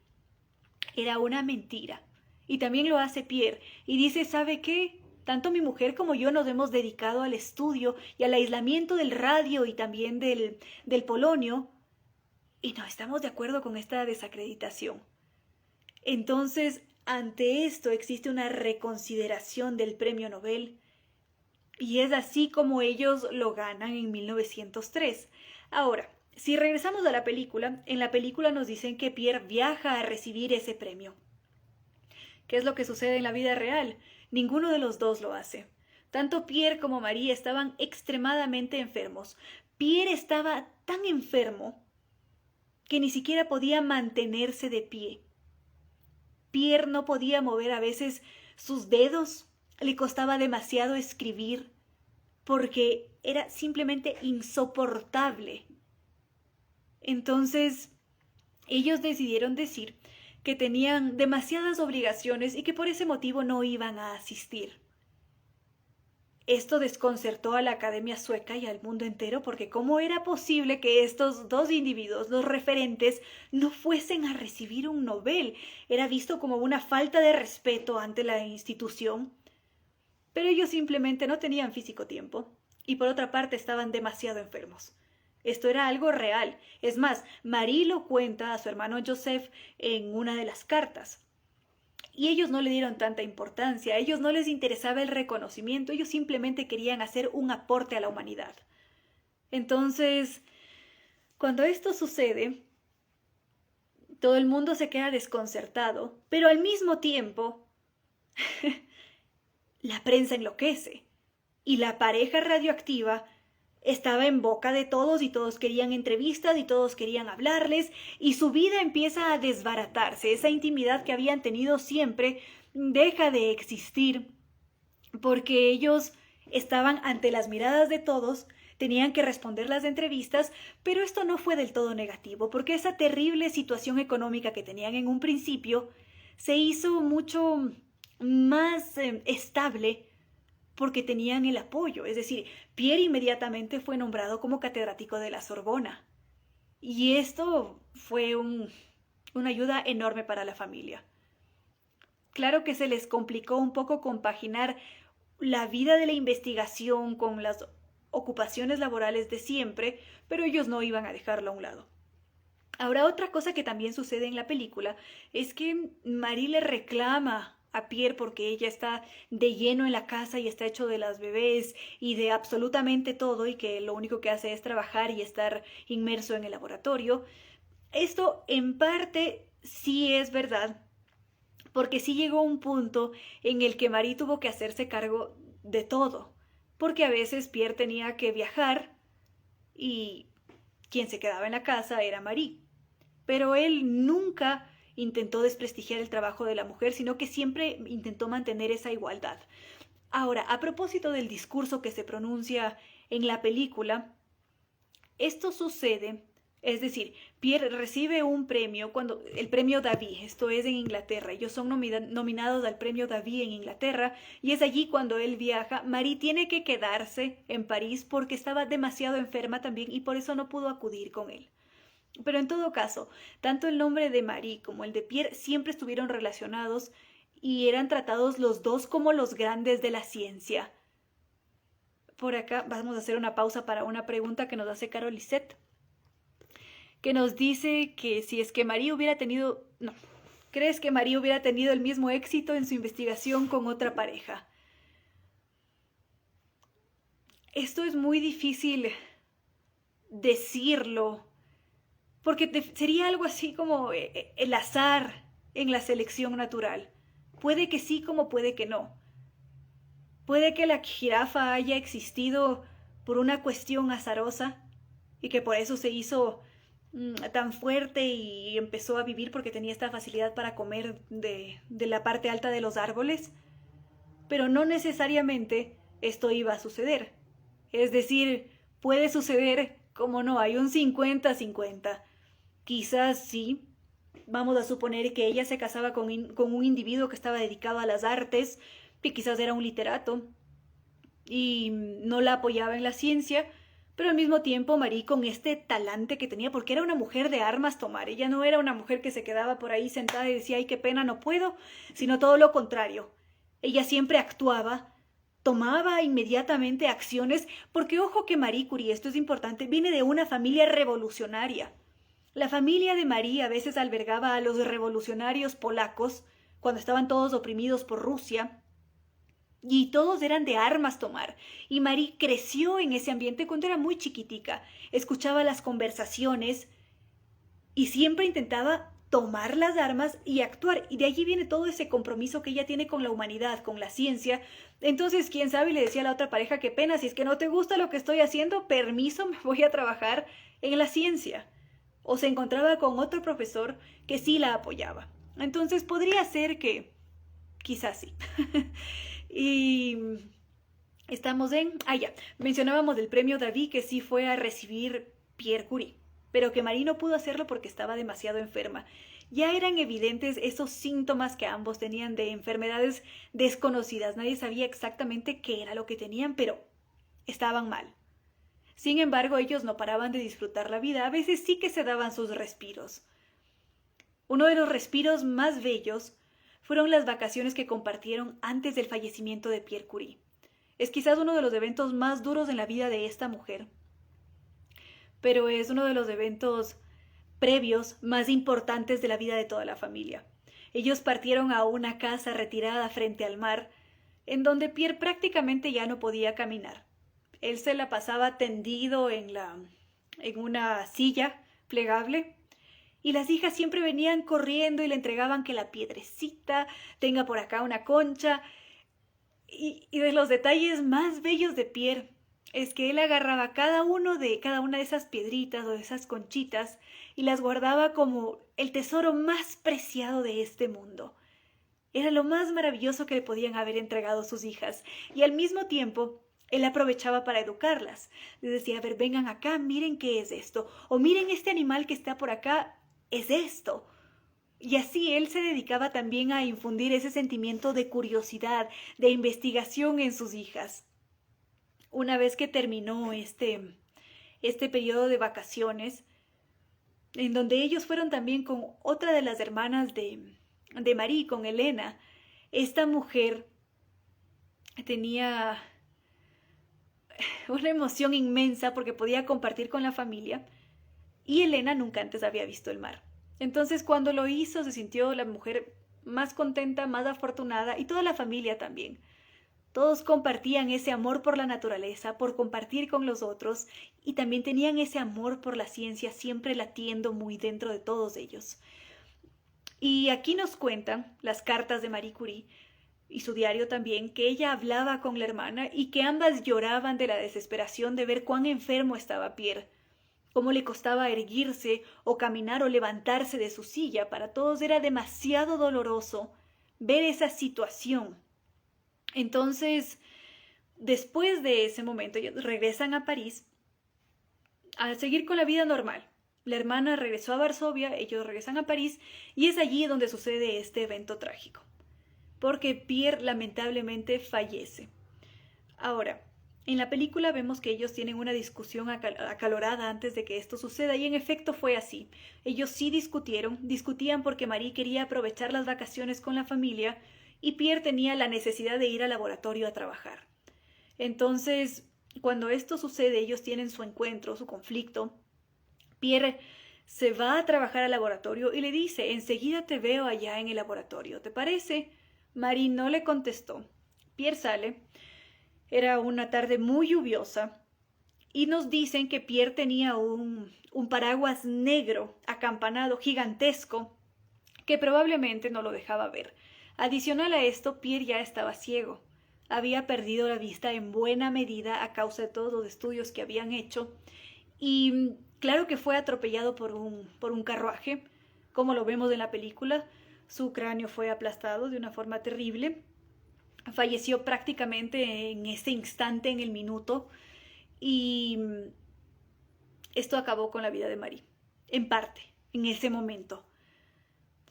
era una mentira. Y también lo hace Pierre y dice, ¿sabe qué? Tanto mi mujer como yo nos hemos dedicado al estudio y al aislamiento del radio y también del polonio, y no estamos de acuerdo con esta desacreditación. Entonces, ante esto existe una reconsideración del premio Nobel, y es así como ellos lo ganan en 1903. Ahora, si regresamos a la película, en la película nos dicen que Pierre viaja a recibir ese premio. ¿Qué es lo que sucede en la vida real? Ninguno de los dos lo hace. Tanto Pierre como Marie estaban extremadamente enfermos. Pierre estaba tan enfermo que ni siquiera podía mantenerse de pie. Pierre no podía mover a veces sus dedos, le costaba demasiado escribir, porque era simplemente insoportable. Entonces, ellos decidieron decir que tenían demasiadas obligaciones y que por ese motivo no iban a asistir. Esto desconcertó a la Academia Sueca y al mundo entero, porque ¿cómo era posible que estos 2 individuos, los referentes, no fuesen a recibir un Nobel? Era visto como una falta de respeto ante la institución. Pero ellos simplemente no tenían físico tiempo y por otra parte estaban demasiado enfermos. Esto era algo real. Es más, Marie lo cuenta a su hermano Joseph en una de las cartas. Y ellos no le dieron tanta importancia, a ellos no les interesaba el reconocimiento, ellos simplemente querían hacer un aporte a la humanidad. Entonces, cuando esto sucede, todo el mundo se queda desconcertado, pero al mismo tiempo, la prensa enloquece y la pareja radioactiva estaba en boca de todos y todos querían entrevistas y todos querían hablarles y su vida empieza a desbaratarse. Esa intimidad que habían tenido siempre deja de existir porque ellos estaban ante las miradas de todos, tenían que responder las entrevistas, pero esto no fue del todo negativo, porque esa terrible situación económica que tenían en un principio se hizo mucho más estable porque tenían el apoyo. Es decir, Pierre inmediatamente fue nombrado como catedrático de la Sorbona. Y esto fue una ayuda enorme para la familia. Claro que se les complicó un poco compaginar la vida de la investigación con las ocupaciones laborales de siempre, pero ellos no iban a dejarlo a un lado. Ahora, otra cosa que también sucede en la película es que Marie le reclama a Pierre porque ella está de lleno en la casa y está hecho de las bebés y de absolutamente todo y que lo único que hace es trabajar y estar inmerso en el laboratorio. Esto en parte sí es verdad, porque sí llegó un punto en el que Marie tuvo que hacerse cargo de todo, porque a veces Pierre tenía que viajar y quien se quedaba en la casa era Marie. Pero él nunca intentó desprestigiar el trabajo de la mujer, sino que siempre intentó mantener esa igualdad. Ahora, a propósito del discurso que se pronuncia en la película, esto sucede, es decir, Pierre recibe un premio, el premio David, esto es en Inglaterra, ellos son nominados al premio David en Inglaterra, y es allí cuando él viaja. Marie tiene que quedarse en París porque estaba demasiado enferma también y por eso no pudo acudir con él. Pero en todo caso, tanto el nombre de Marie como el de Pierre siempre estuvieron relacionados y eran tratados los dos como los grandes de la ciencia. Por acá vamos a hacer una pausa para una pregunta que nos hace Carol Lisette, que nos dice que si es que Marie hubiera tenido... No, ¿crees que Marie hubiera tenido el mismo éxito en su investigación con otra pareja? Esto es muy difícil decirlo, porque sería algo así como el azar en la selección natural. Puede que sí como puede que no. Puede que la jirafa haya existido por una cuestión azarosa y que por eso se hizo tan fuerte y empezó a vivir porque tenía esta facilidad para comer de la parte alta de los árboles. Pero no necesariamente esto iba a suceder. Es decir, puede suceder como no, hay un 50-50. Quizás sí, vamos a suponer que ella se casaba con un individuo que estaba dedicado a las artes, que quizás era un literato, y no la apoyaba en la ciencia, pero al mismo tiempo Marie con este talante que tenía, porque era una mujer de armas tomar, ella no era una mujer que se quedaba por ahí sentada y decía, ay, qué pena, no puedo, sino todo lo contrario. Ella siempre actuaba, tomaba inmediatamente acciones, porque ojo que Marie Curie, esto es importante, viene de una familia revolucionaria. La familia de Marie a veces albergaba a los revolucionarios polacos cuando estaban todos oprimidos por Rusia y todos eran de armas tomar. Y Marie creció en ese ambiente cuando era muy chiquitica, escuchaba las conversaciones y siempre intentaba tomar las armas y actuar. Y de allí viene todo ese compromiso que ella tiene con la humanidad, con la ciencia. Entonces, quién sabe, le decía a la otra pareja, qué pena, si es que no te gusta lo que estoy haciendo, permiso, me voy a trabajar en la ciencia. O se encontraba con otro profesor que sí la apoyaba. Entonces podría ser que quizás sí. Y estamos en... ya, mencionábamos del premio David que sí fue a recibir Pierre Curie, pero que Marie no pudo hacerlo porque estaba demasiado enferma. Ya eran evidentes esos síntomas que ambos tenían de enfermedades desconocidas. Nadie sabía exactamente qué era lo que tenían, pero estaban mal. Sin embargo, ellos no paraban de disfrutar la vida, a veces sí que se daban sus respiros. Uno de los respiros más bellos fueron las vacaciones que compartieron antes del fallecimiento de Pierre Curie. Es quizás uno de los eventos más duros en la vida de esta mujer, pero es uno de los eventos previos más importantes de la vida de toda la familia. Ellos partieron a una casa retirada frente al mar, en donde Pierre prácticamente ya no podía caminar. Él se la pasaba tendido en una silla plegable y las hijas siempre venían corriendo y le entregaban que la piedrecita, tenga por acá una concha. Y de los detalles más bellos de Pierre es que él agarraba cada una de esas piedritas o de esas conchitas y las guardaba como el tesoro más preciado de este mundo. Era lo más maravilloso que le podían haber entregado sus hijas. Y al mismo tiempo, él aprovechaba para educarlas. Les decía, a ver, vengan acá, miren qué es esto. O miren este animal que está por acá, es esto. Y así él se dedicaba también a infundir ese sentimiento de curiosidad, de investigación en sus hijas. Una vez que terminó este periodo de vacaciones, en donde ellos fueron también con otra de las hermanas de Marie, con Elena, esta mujer tenía una emoción inmensa porque podía compartir con la familia y Elena nunca antes había visto el mar. Entonces cuando lo hizo se sintió la mujer más contenta, más afortunada y toda la familia también. Todos compartían ese amor por la naturaleza, por compartir con los otros y también tenían ese amor por la ciencia siempre latiendo muy dentro de todos ellos. Y aquí nos cuentan las cartas de Marie Curie y su diario también, que ella hablaba con la hermana y que ambas lloraban de la desesperación de ver cuán enfermo estaba Pierre, cómo le costaba erguirse o caminar o levantarse de su silla. Para todos era demasiado doloroso ver esa situación. Entonces, después de ese momento, ellos regresan a París a seguir con la vida normal. La hermana regresó a Varsovia, ellos regresan a París y es allí donde sucede este evento trágico, porque Pierre lamentablemente fallece. Ahora, en la película vemos que ellos tienen una discusión acalorada antes de que esto suceda y en efecto fue así. Ellos sí discutían porque Marie quería aprovechar las vacaciones con la familia y Pierre tenía la necesidad de ir al laboratorio a trabajar. Entonces, cuando esto sucede, ellos tienen su encuentro, su conflicto. Pierre se va a trabajar al laboratorio y le dice, enseguida te veo allá en el laboratorio, ¿te parece? Marie no le contestó. Pierre sale. Era una tarde muy lluviosa y nos dicen que Pierre tenía un paraguas negro acampanado gigantesco que probablemente no lo dejaba ver. Adicional a esto, Pierre ya estaba ciego. Había perdido la vista en buena medida a causa de todos los estudios que habían hecho y claro que fue atropellado por un carruaje, como lo vemos en la película. Su cráneo fue aplastado de una forma terrible. Falleció prácticamente en ese instante, en el minuto, y esto acabó con la vida de Marie, en parte, en ese momento,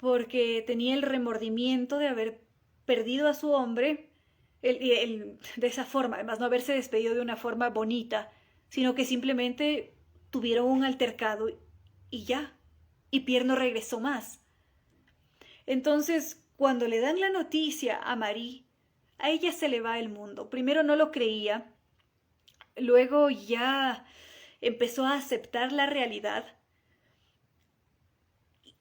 porque tenía el remordimiento de haber perdido a su hombre de esa forma, además no haberse despedido de una forma bonita, sino que simplemente tuvieron un altercado y ya, y Pierre no regresó más. Entonces, cuando le dan la noticia a Marie, a ella se le va el mundo. Primero no lo creía, luego ya empezó a aceptar la realidad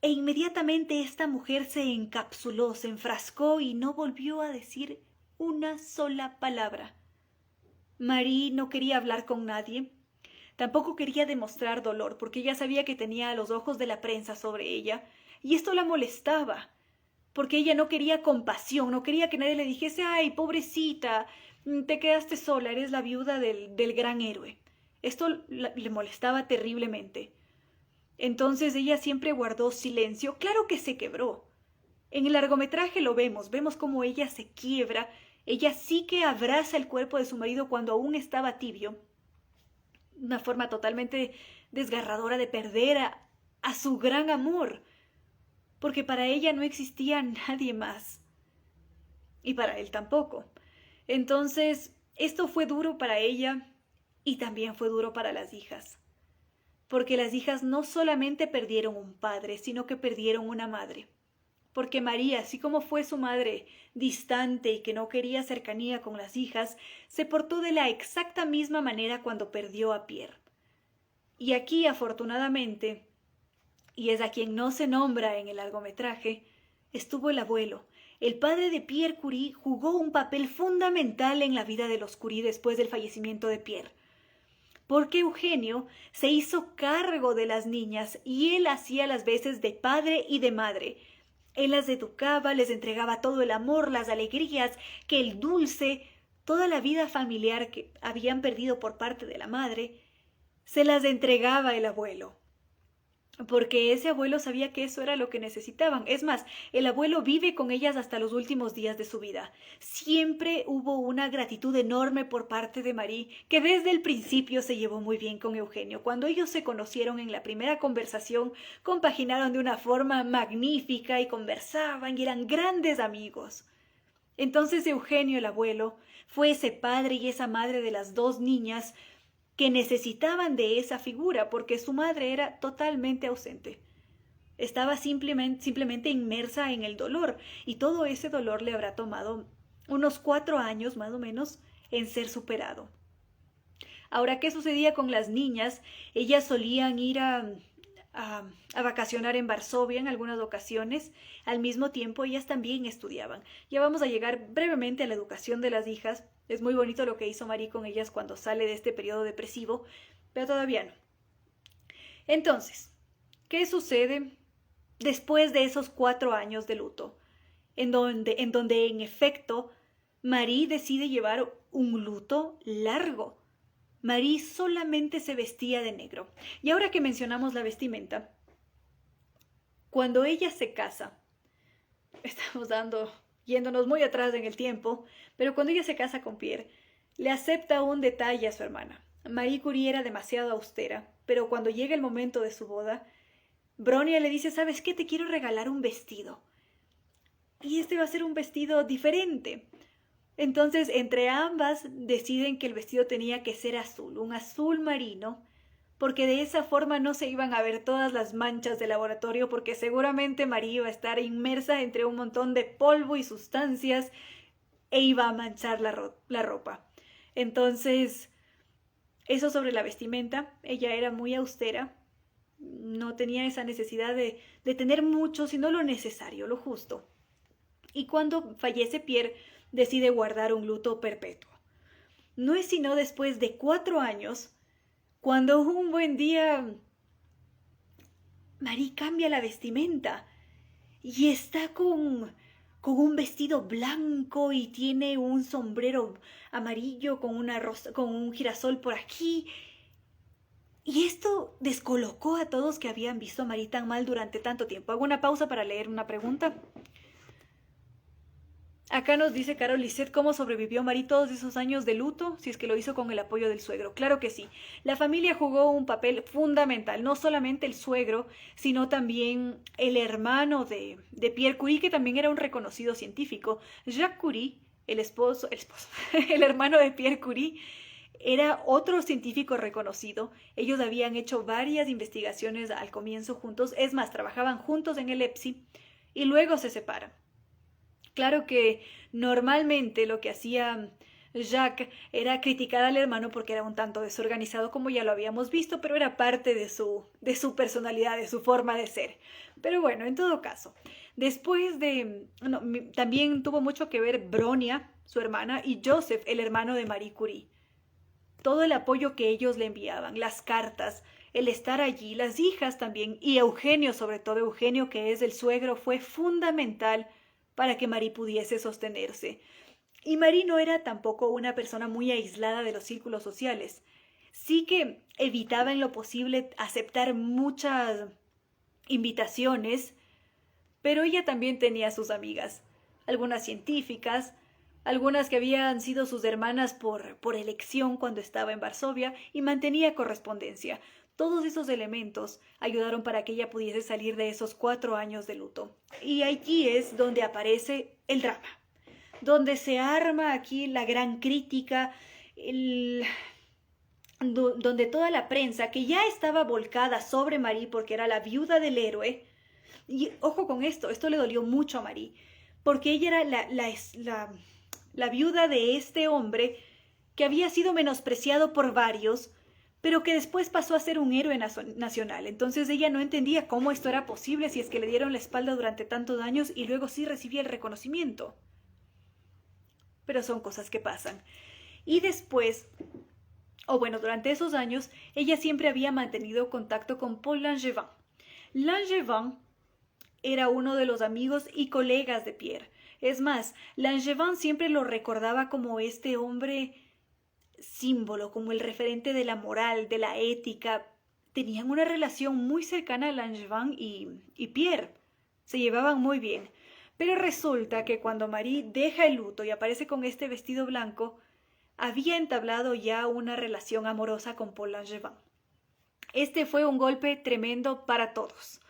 e inmediatamente esta mujer se encapsuló, se enfrascó y no volvió a decir una sola palabra. Marie no quería hablar con nadie, tampoco quería demostrar dolor porque ella sabía que tenía los ojos de la prensa sobre ella y esto la molestaba. Porque ella no quería compasión, no quería que nadie le dijese, ay, pobrecita, te quedaste sola, eres la viuda del gran héroe. Esto le molestaba terriblemente. Entonces ella siempre guardó silencio. Claro que se quebró. En el largometraje lo vemos cómo ella se quiebra. Ella sí que abraza el cuerpo de su marido cuando aún estaba tibio. Una forma totalmente desgarradora de perder a su gran amor, porque para ella no existía nadie más, y para él tampoco. Entonces, esto fue duro para ella y también fue duro para las hijas, porque las hijas no solamente perdieron un padre, sino que perdieron una madre, porque María, así como fue su madre distante y que no quería cercanía con las hijas, se portó de la exacta misma manera cuando perdió a Pierre. Y aquí, afortunadamente, y es a quien no se nombra en el largometraje, estuvo el abuelo. El padre de Pierre Curie jugó un papel fundamental en la vida de los Curie después del fallecimiento de Pierre, porque Eugenio se hizo cargo de las niñas y él hacía las veces de padre y de madre. Él las educaba, les entregaba todo el amor, las alegrías, que el dulce, toda la vida familiar que habían perdido por parte de la madre, se las entregaba el abuelo. porque ese abuelo sabía que eso era lo que necesitaban. Es más, el abuelo vive con ellas hasta los últimos días de su vida. Siempre hubo una gratitud enorme por parte de Marie, que desde el principio se llevó muy bien con Eugenio. Cuando ellos se conocieron en la primera conversación, compaginaron de una forma magnífica y conversaban y eran grandes amigos. Entonces Eugenio, el abuelo, fue ese padre y esa madre de las dos niñas que necesitaban de esa figura porque su madre era totalmente ausente. Estaba simplemente inmersa en el dolor y todo ese dolor le habrá tomado unos 4 años más o menos en ser superado. Ahora, ¿qué sucedía con las niñas? Ellas solían ir a vacacionar en Varsovia en algunas ocasiones. Al mismo tiempo, ellas también estudiaban. Ya vamos a llegar brevemente a la educación de las hijas. Es muy bonito lo que hizo Marie con ellas cuando sale de este periodo depresivo, pero todavía no. Entonces, ¿qué sucede después de esos 4 años de luto? En donde en efecto Marie decide llevar un luto largo. Marie solamente se vestía de negro. Y ahora que mencionamos la vestimenta, cuando ella se casa, estamos yéndonos muy atrás en el tiempo, pero cuando ella se casa con Pierre, le acepta un detalle a su hermana. Marie Curie era demasiado austera, pero cuando llega el momento de su boda, Bronia le dice, ¿sabes qué? Te quiero regalar un vestido. Y este va a ser un vestido diferente. Entonces, entre ambas deciden que el vestido tenía que ser azul, un azul marino, porque de esa forma no se iban a ver todas las manchas del laboratorio, porque seguramente Marie iba a estar inmersa entre un montón de polvo y sustancias e iba a manchar la ropa. Entonces, eso sobre la vestimenta, ella era muy austera, no tenía esa necesidad de tener mucho, sino lo necesario, lo justo. Y cuando fallece Pierre, decide guardar un luto perpetuo. No es sino después de 4 años, cuando un buen día Marie cambia la vestimenta y está con un vestido blanco y tiene un sombrero amarillo con con un girasol por aquí. Y esto descolocó a todos que habían visto a Marie tan mal durante tanto tiempo. Hago una pausa para leer una pregunta. Acá nos dice Carol Lisset cómo sobrevivió Marie todos esos años de luto, si es que lo hizo con el apoyo del suegro. Claro que sí. La familia jugó un papel fundamental, no solamente el suegro, sino también el hermano de Pierre Curie, que también era un reconocido científico. Jacques Curie, el hermano de Pierre Curie, era otro científico reconocido. Ellos habían hecho varias investigaciones al comienzo juntos, es más, trabajaban juntos en el EPSI y luego se separan. Claro que normalmente lo que hacía Jacques era criticar al hermano porque era un tanto desorganizado, como ya lo habíamos visto, pero era parte de su personalidad, de su forma de ser. Pero bueno, en todo caso, después de... No, también tuvo mucho que ver Bronia, su hermana, y Joseph, el hermano de Marie Curie. Todo el apoyo que ellos le enviaban, las cartas, el estar allí, las hijas también, y Eugenio, sobre todo Eugenio, que es el suegro, fue fundamental para que Marie pudiese sostenerse. Y Marie no era tampoco una persona muy aislada de los círculos sociales. Sí que evitaba en lo posible aceptar muchas invitaciones, pero ella también tenía sus amigas, algunas científicas, algunas que habían sido sus hermanas por elección cuando estaba en Varsovia, y mantenía correspondencia. Todos esos elementos ayudaron para que ella pudiese salir de esos 4 años de luto. Y allí es donde aparece el drama, donde se arma aquí la gran crítica, donde toda la prensa, que ya estaba volcada sobre Marie porque era la viuda del héroe, y ojo con esto le dolió mucho a Marie, porque ella era la viuda de este hombre que había sido menospreciado por varios, pero que después pasó a ser un héroe nacional. Entonces ella no entendía cómo esto era posible si es que le dieron la espalda durante tantos años y luego sí recibía el reconocimiento. Pero son cosas que pasan. Y después, durante esos años, ella siempre había mantenido contacto con Paul Langevin. Langevin era uno de los amigos y colegas de Pierre. Es más, Langevin siempre lo recordaba como este hombre símbolo, como el referente de la moral, de la ética, tenían una relación muy cercana a Langevin y Pierre. Se llevaban muy bien. Pero resulta que cuando Marie deja el luto y aparece con este vestido blanco, había entablado ya una relación amorosa con Paul Langevin. Este fue un golpe tremendo para todos,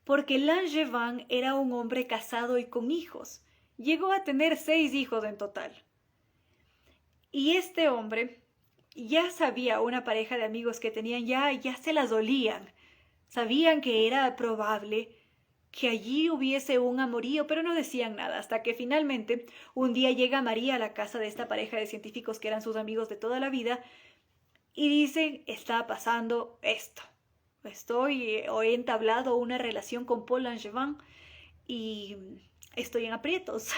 porque Langevin era un hombre casado y con hijos. Llegó a tener 6 hijos en total. Y este hombre ya sabía, una pareja de amigos que tenían ya se las olían. Sabían que era probable que allí hubiese un amorío, pero no decían nada, hasta que finalmente un día llega María a la casa de esta pareja de científicos que eran sus amigos de toda la vida y dicen, está pasando esto. He entablado una relación con Paul Langevin y estoy en aprietos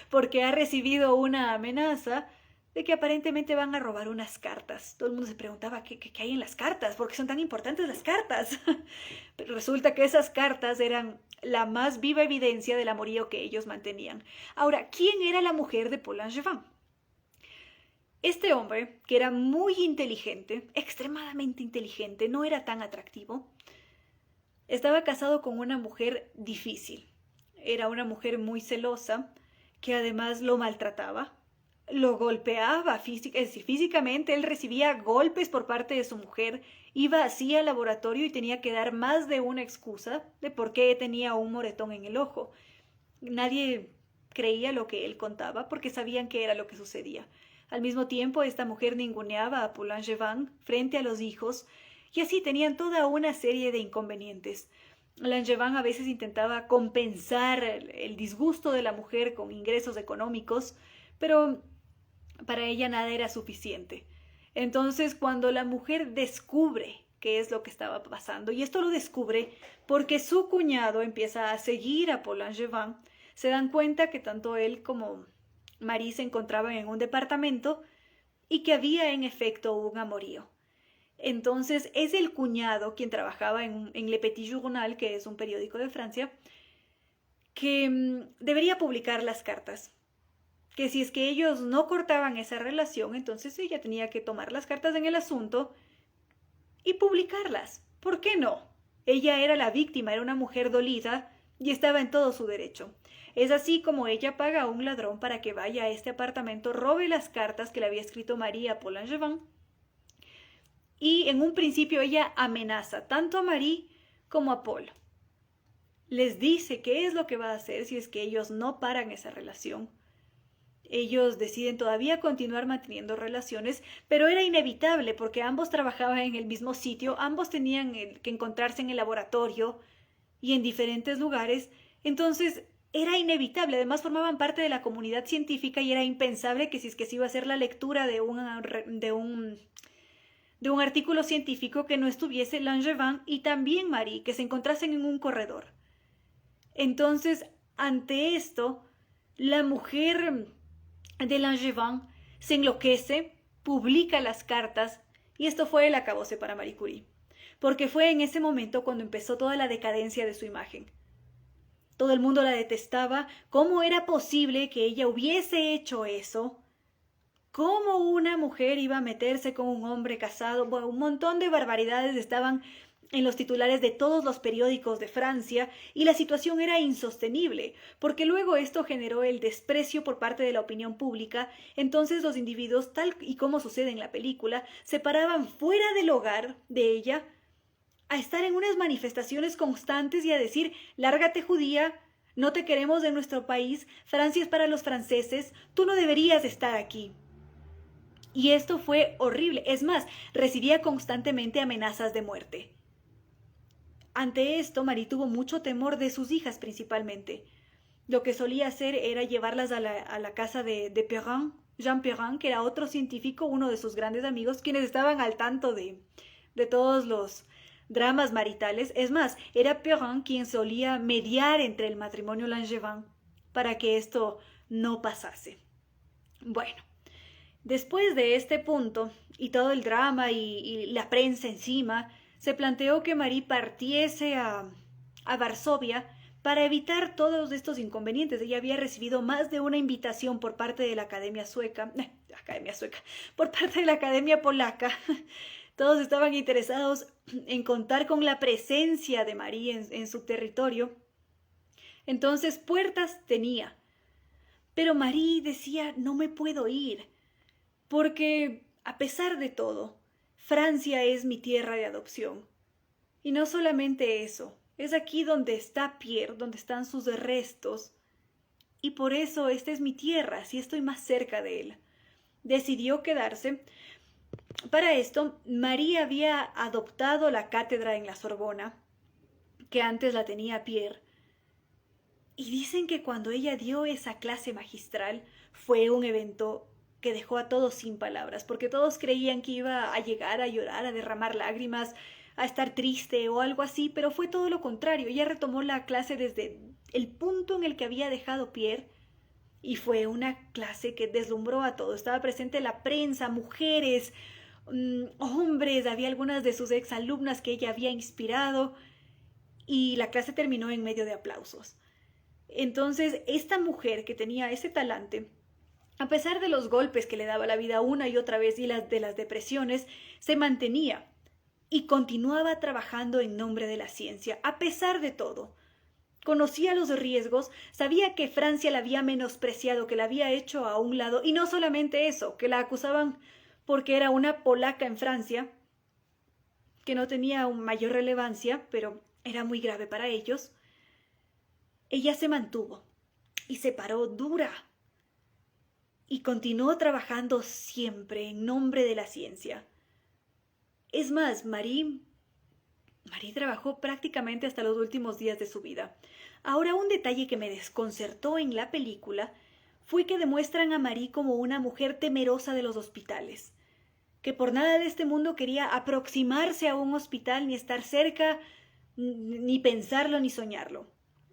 porque ha recibido una amenaza de que aparentemente van a robar unas cartas. Todo el mundo se preguntaba qué hay en las cartas, por qué son tan importantes las cartas. Pero resulta que esas cartas eran la más viva evidencia del amorío que ellos mantenían. Ahora, ¿quién era la mujer de Paul Langevin? Este hombre, que era muy inteligente, extremadamente inteligente, no era tan atractivo, estaba casado con una mujer difícil. Era una mujer muy celosa, que además lo maltrataba, lo golpeaba, es decir, físicamente. Él recibía golpes por parte de su mujer, iba así al laboratorio y tenía que dar más de una excusa de por qué tenía un moretón en el ojo. Nadie creía lo que él contaba porque sabían que era lo que sucedía. Al mismo tiempo, esta mujer ninguneaba a Paul Langevin frente a los hijos y así tenían toda una serie de inconvenientes. Langevin a veces intentaba compensar el disgusto de la mujer con ingresos económicos, pero para ella nada era suficiente. Entonces, cuando la mujer descubre qué es lo que estaba pasando, y esto lo descubre porque su cuñado empieza a seguir a Paul Langevin, se dan cuenta que tanto él como Marie se encontraban en un departamento y que había en efecto un amorío. Entonces es el cuñado, quien trabajaba en Le Petit Journal, que es un periódico de Francia, que debería publicar las cartas. Que si es que ellos no cortaban esa relación, entonces ella tenía que tomar las cartas en el asunto y publicarlas. ¿Por qué no? Ella era la víctima, era una mujer dolida y estaba en todo su derecho. Es así como ella paga a un ladrón para que vaya a este apartamento, robe las cartas que le había escrito Marie a Paul Langevin, y en un principio ella amenaza tanto a Marie como a Paul. Les dice qué es lo que va a hacer si es que ellos no paran esa relación. Ellos deciden todavía continuar manteniendo relaciones, pero era inevitable porque ambos trabajaban en el mismo sitio, ambos tenían que encontrarse en el laboratorio y en diferentes lugares, entonces era inevitable. Además formaban parte de la comunidad científica y era impensable que si es que se iba a hacer la lectura de un artículo científico que no estuviese Langevin y también Marie, que se encontrasen en un corredor. Entonces, ante esto, la mujer de Langevin se enloquece, publica las cartas y esto fue el acabose para Marie Curie, porque fue en ese momento cuando empezó toda la decadencia de su imagen. Todo el mundo la detestaba. ¿Cómo era posible que ella hubiese hecho eso? ¿Cómo una mujer iba a meterse con un hombre casado? Bueno, un montón de barbaridades estaban en los titulares de todos los periódicos de Francia y la situación era insostenible, porque luego esto generó el desprecio por parte de la opinión pública. Entonces los individuos, tal y como sucede en la película, se paraban fuera del hogar de ella a estar en unas manifestaciones constantes y a decir: lárgate, judía, no te queremos en nuestro país, Francia es para los franceses, tú no deberías estar aquí. Y esto fue horrible. Es más, recibía constantemente amenazas de muerte. Ante esto, Marie tuvo mucho temor de sus hijas principalmente. Lo que solía hacer era llevarlas a la casa de Perrin, Jean Perrin, que era otro científico, uno de sus grandes amigos, quienes estaban al tanto de todos los dramas maritales. Es más, era Perrin quien solía mediar entre el matrimonio Langevin para que esto no pasase. Bueno, después de este punto y todo el drama y la prensa encima, se planteó que Marie partiese a Varsovia Para evitar todos estos inconvenientes, ella había recibido más de una invitación por parte de la Academia Sueca, por parte de la Academia Polaca. Todos estaban interesados en contar con la presencia de Marie en su territorio. Entonces, puertas tenía. Pero Marie decía, no me puedo ir, porque, a pesar de todo, Francia es mi tierra de adopción. Y no solamente eso, es aquí donde está Pierre, donde están sus restos. Y por eso esta es mi tierra, así estoy más cerca de él. Decidió quedarse. Para esto, Marie había adoptado la cátedra en la Sorbona, que antes la tenía Pierre. Y dicen que cuando ella dio esa clase magistral fue un evento que dejó a todos sin palabras, porque todos creían que iba a llegar a llorar, a derramar lágrimas, a estar triste o algo así, pero fue todo lo contrario. Ella retomó la clase desde el punto en el que había dejado Pierre y fue una clase que deslumbró a todos. Estaba presente la prensa, mujeres, hombres, había algunas de sus exalumnas que ella había inspirado y la clase terminó en medio de aplausos. Entonces, esta mujer que tenía ese talante, a pesar de los golpes que le daba la vida una y otra vez y de las depresiones, se mantenía y continuaba trabajando en nombre de la ciencia, a pesar de todo. Conocía los riesgos, sabía que Francia la había menospreciado, que la había hecho a un lado, y no solamente eso, que la acusaban porque era una polaca en Francia, que no tenía mayor relevancia, pero era muy grave para ellos. Ella se mantuvo y se paró dura y continuó trabajando siempre en nombre de la ciencia. Es más, Marie trabajó prácticamente hasta los últimos días de su vida. Ahora, un detalle que me desconcertó en la película fue que demuestran a Marie como una mujer temerosa de los hospitales, que por nada de este mundo quería aproximarse a un hospital, ni estar cerca, ni pensarlo, ni soñarlo.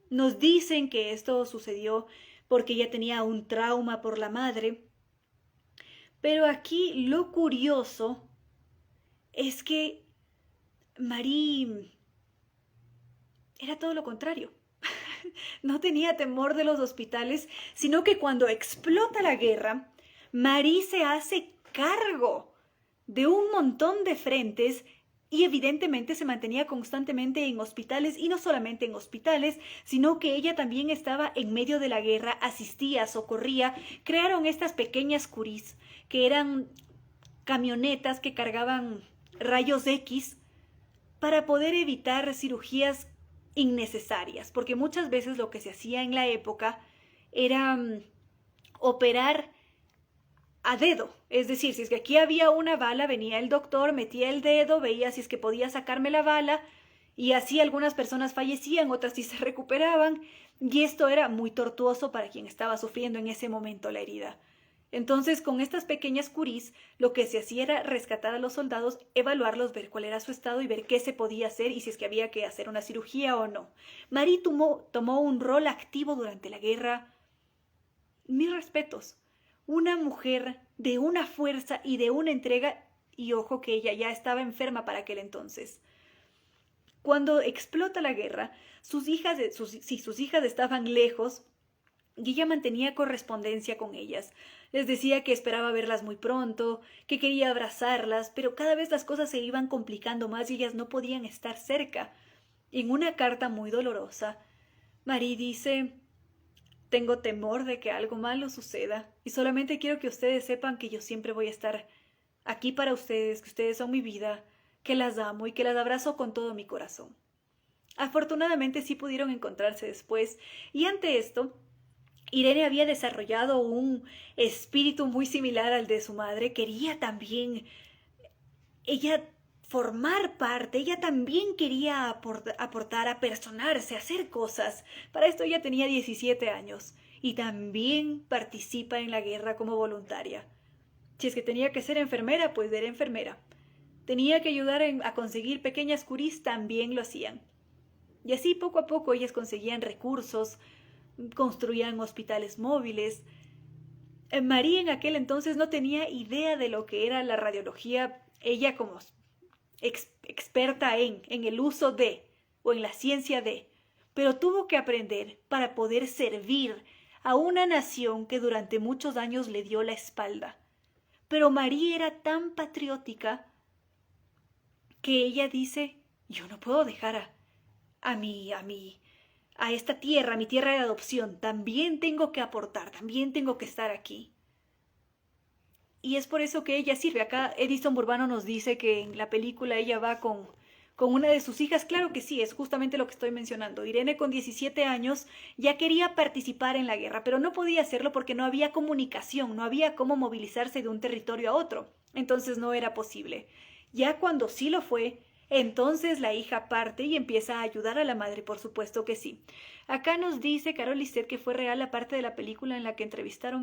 Nos dicen que esto sucedió porque ella tenía un trauma por la madre, pero aquí lo curioso es que Marie era todo lo contrario. No tenía temor de los hospitales, sino que cuando explota la guerra, Marie se hace cargo de un montón de frentes y evidentemente se mantenía constantemente en hospitales, y no solamente en hospitales, sino que ella también estaba en medio de la guerra, asistía, socorría. Crearon estas pequeñas curis, que eran camionetas que cargaban rayos X para poder evitar cirugías innecesarias, porque muchas veces lo que se hacía en la época era operar a dedo. Es decir, si es que aquí había una bala, venía el doctor, metía el dedo, veía si es que podía sacarme la bala, y así algunas personas fallecían, otras sí se recuperaban, y esto era muy tortuoso para quien estaba sufriendo en ese momento la herida. Entonces, con estas pequeñas curís, lo que se hacía era rescatar a los soldados, evaluarlos, ver cuál era su estado y ver qué se podía hacer y si es que había que hacer una cirugía o no. Marie tomó un rol activo durante la guerra. Mis respetos. Una mujer de una fuerza y de una entrega, y ojo que ella ya estaba enferma para aquel entonces. Cuando explota la guerra, sus hijas estaban lejos y ella mantenía correspondencia con ellas. Les decía que esperaba verlas muy pronto, que quería abrazarlas, pero cada vez las cosas se iban complicando más y ellas no podían estar cerca. En una carta muy dolorosa, Marie dice: tengo temor de que algo malo suceda y solamente quiero que ustedes sepan que yo siempre voy a estar aquí para ustedes, que ustedes son mi vida, que las amo y que las abrazo con todo mi corazón. Afortunadamente sí pudieron encontrarse después, y ante esto, Irene había desarrollado un espíritu muy similar al de su madre. Quería también ella formar parte, ella también quería aportar, apersonarse, hacer cosas. Para esto ella tenía 17 años y también participa en la guerra como voluntaria. Si es que tenía que ser enfermera, pues era enfermera. Tenía que ayudar a conseguir pequeñas curís, también lo hacían. Y así poco a poco ellas conseguían recursos, construían hospitales móviles. Marie en aquel entonces no tenía idea de lo que era la radiología. Ella, como experta en el uso de, o en la ciencia de, pero tuvo que aprender para poder servir a una nación que durante muchos años le dio la espalda. Pero Marie era tan patriótica que ella dice, yo no puedo dejar a esta tierra, a mi tierra de adopción, también tengo que aportar, también tengo que estar aquí. Y es por eso que ella sirve. Acá Edison Burbano nos dice que en la película ella va con una de sus hijas. Claro que sí, es justamente lo que estoy mencionando. Irene con 17 años ya quería participar en la guerra, pero no podía hacerlo porque no había comunicación, no había cómo movilizarse de un territorio a otro. Entonces no era posible. Ya cuando sí lo fue, entonces la hija parte y empieza a ayudar a la madre, por supuesto que sí. Acá nos dice Carol Lisset que fue real la parte de la película en la que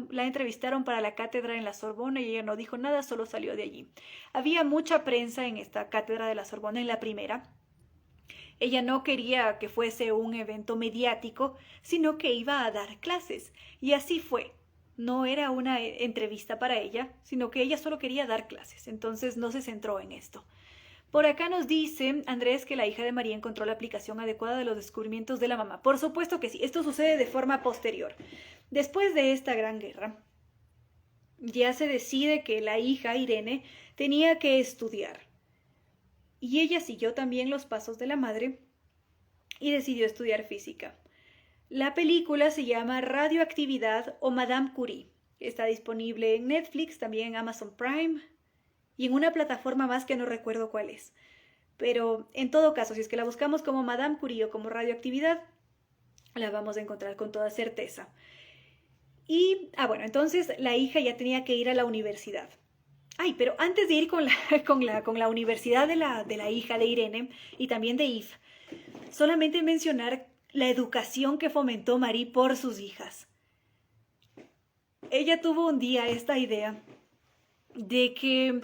la entrevistaron para la cátedra en la Sorbona y ella no dijo nada, solo salió de allí. Había mucha prensa en esta cátedra de la Sorbona, en la primera. Ella no quería que fuese un evento mediático, sino que iba a dar clases. Y así fue. No era una entrevista para ella, sino que ella solo quería dar clases. Entonces no se centró en esto. Por acá nos dice Andrés que la hija de María encontró la aplicación adecuada de los descubrimientos de la mamá. Por supuesto que sí, esto sucede de forma posterior. Después de esta gran guerra, ya se decide que la hija, Irene, tenía que estudiar. Y ella siguió también los pasos de la madre y decidió estudiar física. La película se llama Radioactividad o Madame Curie. Está disponible en Netflix, también en Amazon Prime y en una plataforma más que no recuerdo cuál es. Pero en todo caso, si es que la buscamos como Madame Curie o como Radioactividad, la vamos a encontrar con toda certeza. Y, bueno, entonces la hija ya tenía que ir a la universidad. Ay, pero antes de ir con la universidad de la hija de Irene y también de Yves, solamente mencionar la educación que fomentó Marie por sus hijas. Ella tuvo un día esta idea de que,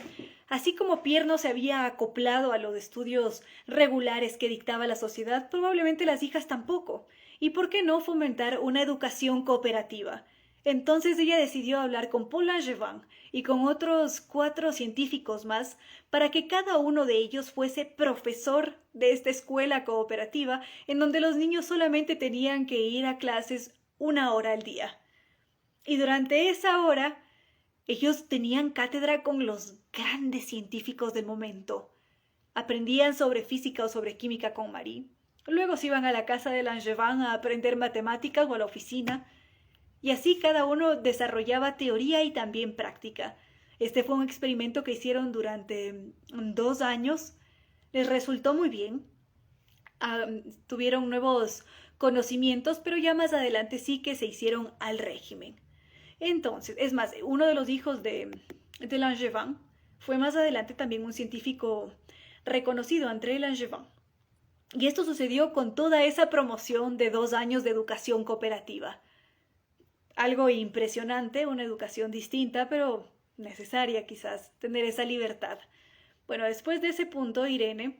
así como Pierre no se había acoplado a los estudios regulares que dictaba la sociedad, probablemente las hijas tampoco. ¿Y por qué no fomentar una educación cooperativa? Entonces ella decidió hablar con Paul Langevin y con otros 4 científicos más para que cada uno de ellos fuese profesor de esta escuela cooperativa en donde los niños solamente tenían que ir a clases 1 hora al día. Y durante esa hora ellos tenían cátedra con los grandes científicos del momento. Aprendían sobre física o sobre química con Marie. Luego se iban a la casa de Langevin a aprender matemáticas o a la oficina. Y así cada uno desarrollaba teoría y también práctica. Este fue un experimento que hicieron durante 2 años. Les resultó muy bien. Tuvieron nuevos conocimientos, pero ya más adelante sí que se hicieron al régimen. Entonces, es más, uno de los hijos de Langevin fue más adelante también un científico reconocido, André Langevin. Y esto sucedió con toda esa promoción de 2 años de educación cooperativa. Algo impresionante, una educación distinta, pero necesaria quizás, tener esa libertad. Bueno, después de ese punto, Irene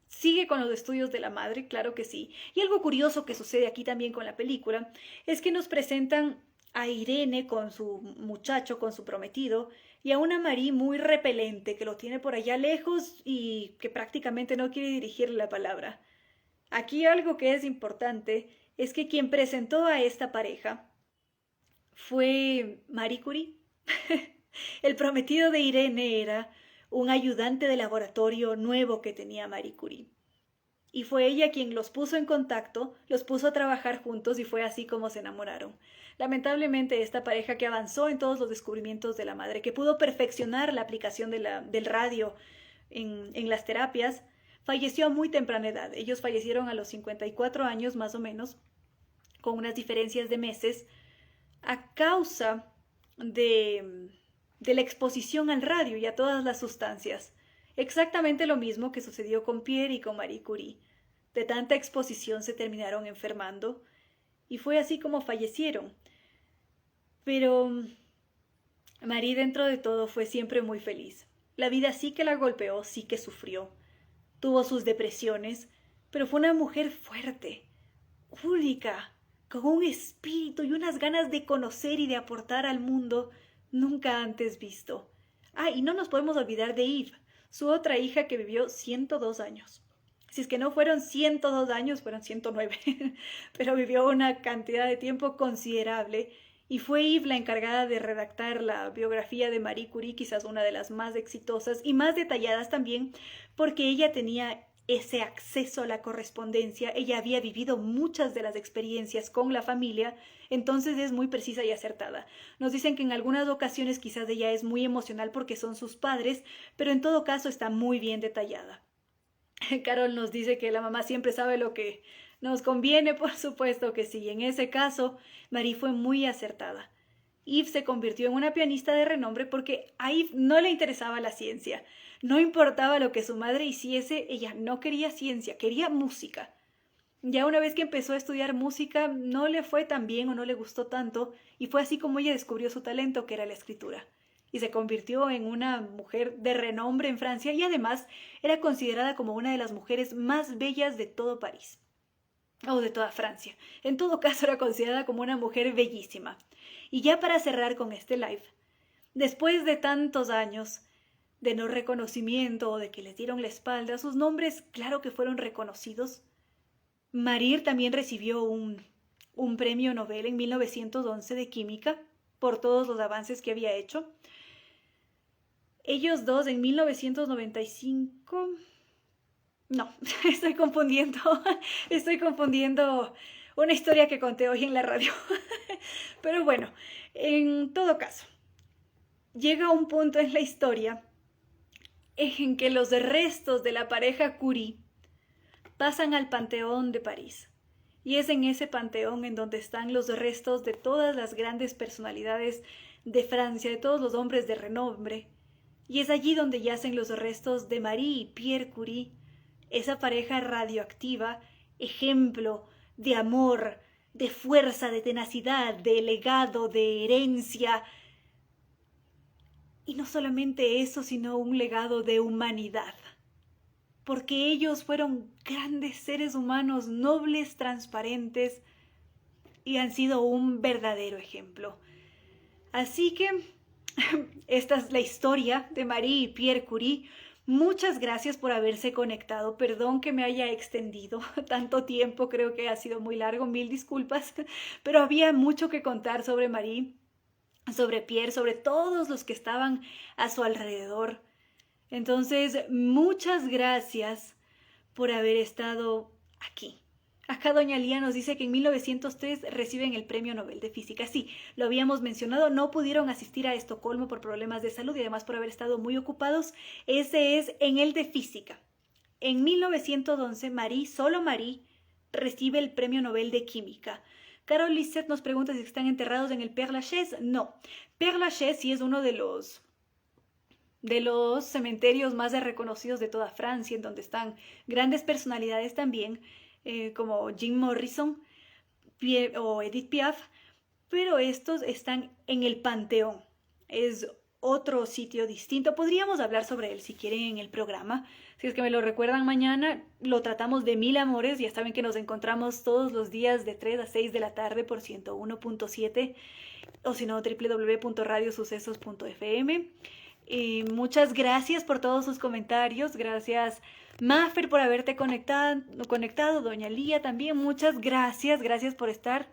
sigue con los estudios de la madre, claro que sí. Y algo curioso que sucede aquí también con la película es que nos presentan a Irene con su muchacho, con su prometido, y a una Marie muy repelente que lo tiene por allá lejos y que prácticamente no quiere dirigirle la palabra. Aquí algo que es importante es que quien presentó a esta pareja fue Marie Curie. El prometido de Irene era un ayudante de laboratorio nuevo que tenía Marie Curie. Y fue ella quien los puso en contacto, los puso a trabajar juntos y fue así como se enamoraron. Lamentablemente esta pareja que avanzó en todos los descubrimientos de la madre, que pudo perfeccionar la aplicación del radio en las terapias, falleció a muy temprana edad. Ellos fallecieron a los 54 años más o menos, con unas diferencias de meses, a causa de la exposición al radio y a todas las sustancias. Exactamente lo mismo que sucedió con Pierre y con Marie Curie. De tanta exposición se terminaron enfermando y fue así como fallecieron. Pero Marie dentro de todo fue siempre muy feliz. La vida sí que la golpeó, sí que sufrió. Tuvo sus depresiones, pero fue una mujer fuerte, única, con un espíritu y unas ganas de conocer y de aportar al mundo nunca antes visto. Y no nos podemos olvidar de Yves, su otra hija que vivió 102 años. Si es que no fueron 102 años, fueron 109, pero vivió una cantidad de tiempo considerable y fue Yves la encargada de redactar la biografía de Marie Curie, quizás una de las más exitosas y más detalladas también, porque ella tenía ese acceso a la correspondencia, ella había vivido muchas de las experiencias con la familia, entonces es muy precisa y acertada. Nos dicen que en algunas ocasiones quizás ella es muy emocional porque son sus padres, pero en todo caso está muy bien detallada. Carol nos dice que la mamá siempre sabe lo que nos conviene, por supuesto que sí. En ese caso, Marie fue muy acertada. Yves se convirtió en una pianista de renombre porque a Yves no le interesaba la ciencia. No importaba lo que su madre hiciese, ella no quería ciencia, quería música. Ya una vez que empezó a estudiar música, no le fue tan bien o no le gustó tanto, y fue así como ella descubrió su talento, que era la escritura. Y se convirtió en una mujer de renombre en Francia y además era considerada como una de las mujeres más bellas de todo París, o de toda Francia. En todo caso era considerada como una mujer bellísima. Y ya para cerrar con este live, después de tantos años de no reconocimiento o de que les dieron la espalda, sus nombres claro que fueron reconocidos. Marie también recibió un premio Nobel en 1911 de química por todos los avances que había hecho. Ellos dos en 1995... No, estoy confundiendo una historia que conté hoy en la radio. Pero bueno, en todo caso, llega un punto en la historia en que los restos de la pareja Curie pasan al Panteón de París. Y es en ese panteón en donde están los restos de todas las grandes personalidades de Francia, de todos los hombres de renombre. Y es allí donde yacen los restos de Marie y Pierre Curie, esa pareja radioactiva, ejemplo de amor, de fuerza, de tenacidad, de legado, de herencia. Y no solamente eso, sino un legado de humanidad. Porque ellos fueron grandes seres humanos, nobles, transparentes, y han sido un verdadero ejemplo. Así que esta es la historia de Marie y Pierre Curie. Muchas gracias por haberse conectado. Perdón que me haya extendido tanto tiempo, creo que ha sido muy largo, mil disculpas, pero había mucho que contar sobre Marie, sobre Pierre, sobre todos los que estaban a su alrededor. Entonces, muchas gracias por haber estado aquí. Acá doña Lía nos dice que en 1903 reciben el Premio Nobel de Física. Sí, lo habíamos mencionado, no pudieron asistir a Estocolmo por problemas de salud y además por haber estado muy ocupados. Ese es en el de Física. En 1911, solo Marie, recibe el Premio Nobel de Química. Carol Lisset nos pregunta si están enterrados en el Père Lachaise. No, Père Lachaise sí es uno de los cementerios más reconocidos de toda Francia, en donde están grandes personalidades también, como Jim Morrison o Edith Piaf, pero estos están en el Panteón. Es otro sitio distinto. Podríamos hablar sobre él si quieren en el programa. Si es que me lo recuerdan mañana, lo tratamos de mil amores. Ya saben que nos encontramos todos los días de 3 a 6 de la tarde por 101.7 o si no www.radiosucesos.fm. Muchas gracias por todos sus comentarios. Gracias, Maffer, por haberte conectado. Doña Lía también, muchas gracias. Gracias por estar.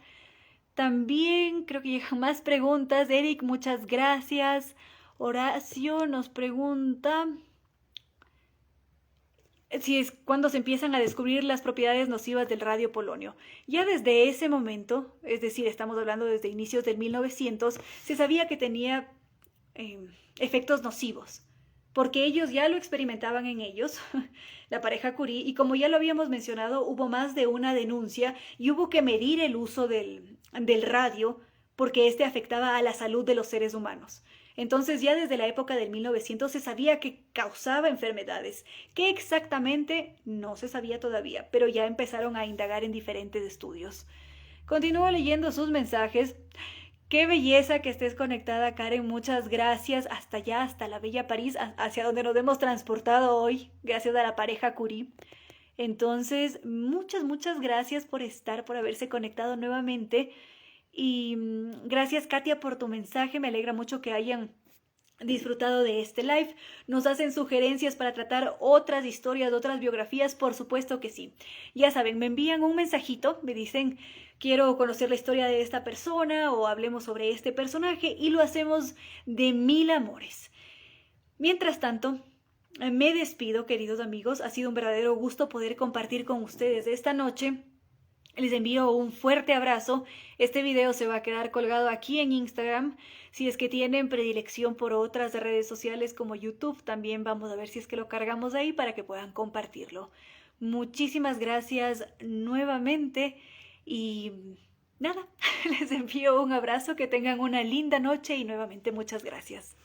También creo que llegan más preguntas. Eric, muchas gracias. Horacio nos pregunta si es cuando se empiezan a descubrir las propiedades nocivas del radio polonio. Ya desde ese momento, es decir, estamos hablando desde inicios del 1900, se sabía que tenía efectos nocivos, porque ellos ya lo experimentaban en ellos, la pareja Curie, y como ya lo habíamos mencionado, hubo más de una denuncia y hubo que medir el uso del radio porque este afectaba a la salud de los seres humanos. Entonces ya desde la época del 1900 se sabía que causaba enfermedades. ¿Qué exactamente? No se sabía todavía, pero ya empezaron a indagar en diferentes estudios. Continúo leyendo sus mensajes. Qué belleza que estés conectada, Karen. Muchas gracias. Hasta allá, hasta la bella París, hacia donde nos hemos transportado hoy, gracias a la pareja Curie. Entonces, muchas gracias por estar, por haberse conectado nuevamente. Y gracias, Katia, por tu mensaje. Me alegra mucho que hayan disfrutado de este live. Nos hacen sugerencias para tratar otras historias, otras biografías, por supuesto que sí. Ya saben, me envían un mensajito, me dicen quiero conocer la historia de esta persona o hablemos sobre este personaje y lo hacemos de mil amores. Mientras tanto, me despido, queridos amigos. Ha sido un verdadero gusto poder compartir con ustedes esta noche. Les envío un fuerte abrazo. Este video se va a quedar colgado aquí en Instagram. Si es que tienen predilección por otras redes sociales como YouTube, también vamos a ver si es que lo cargamos ahí para que puedan compartirlo. Muchísimas gracias nuevamente y nada, les envío un abrazo, que tengan una linda noche y nuevamente muchas gracias.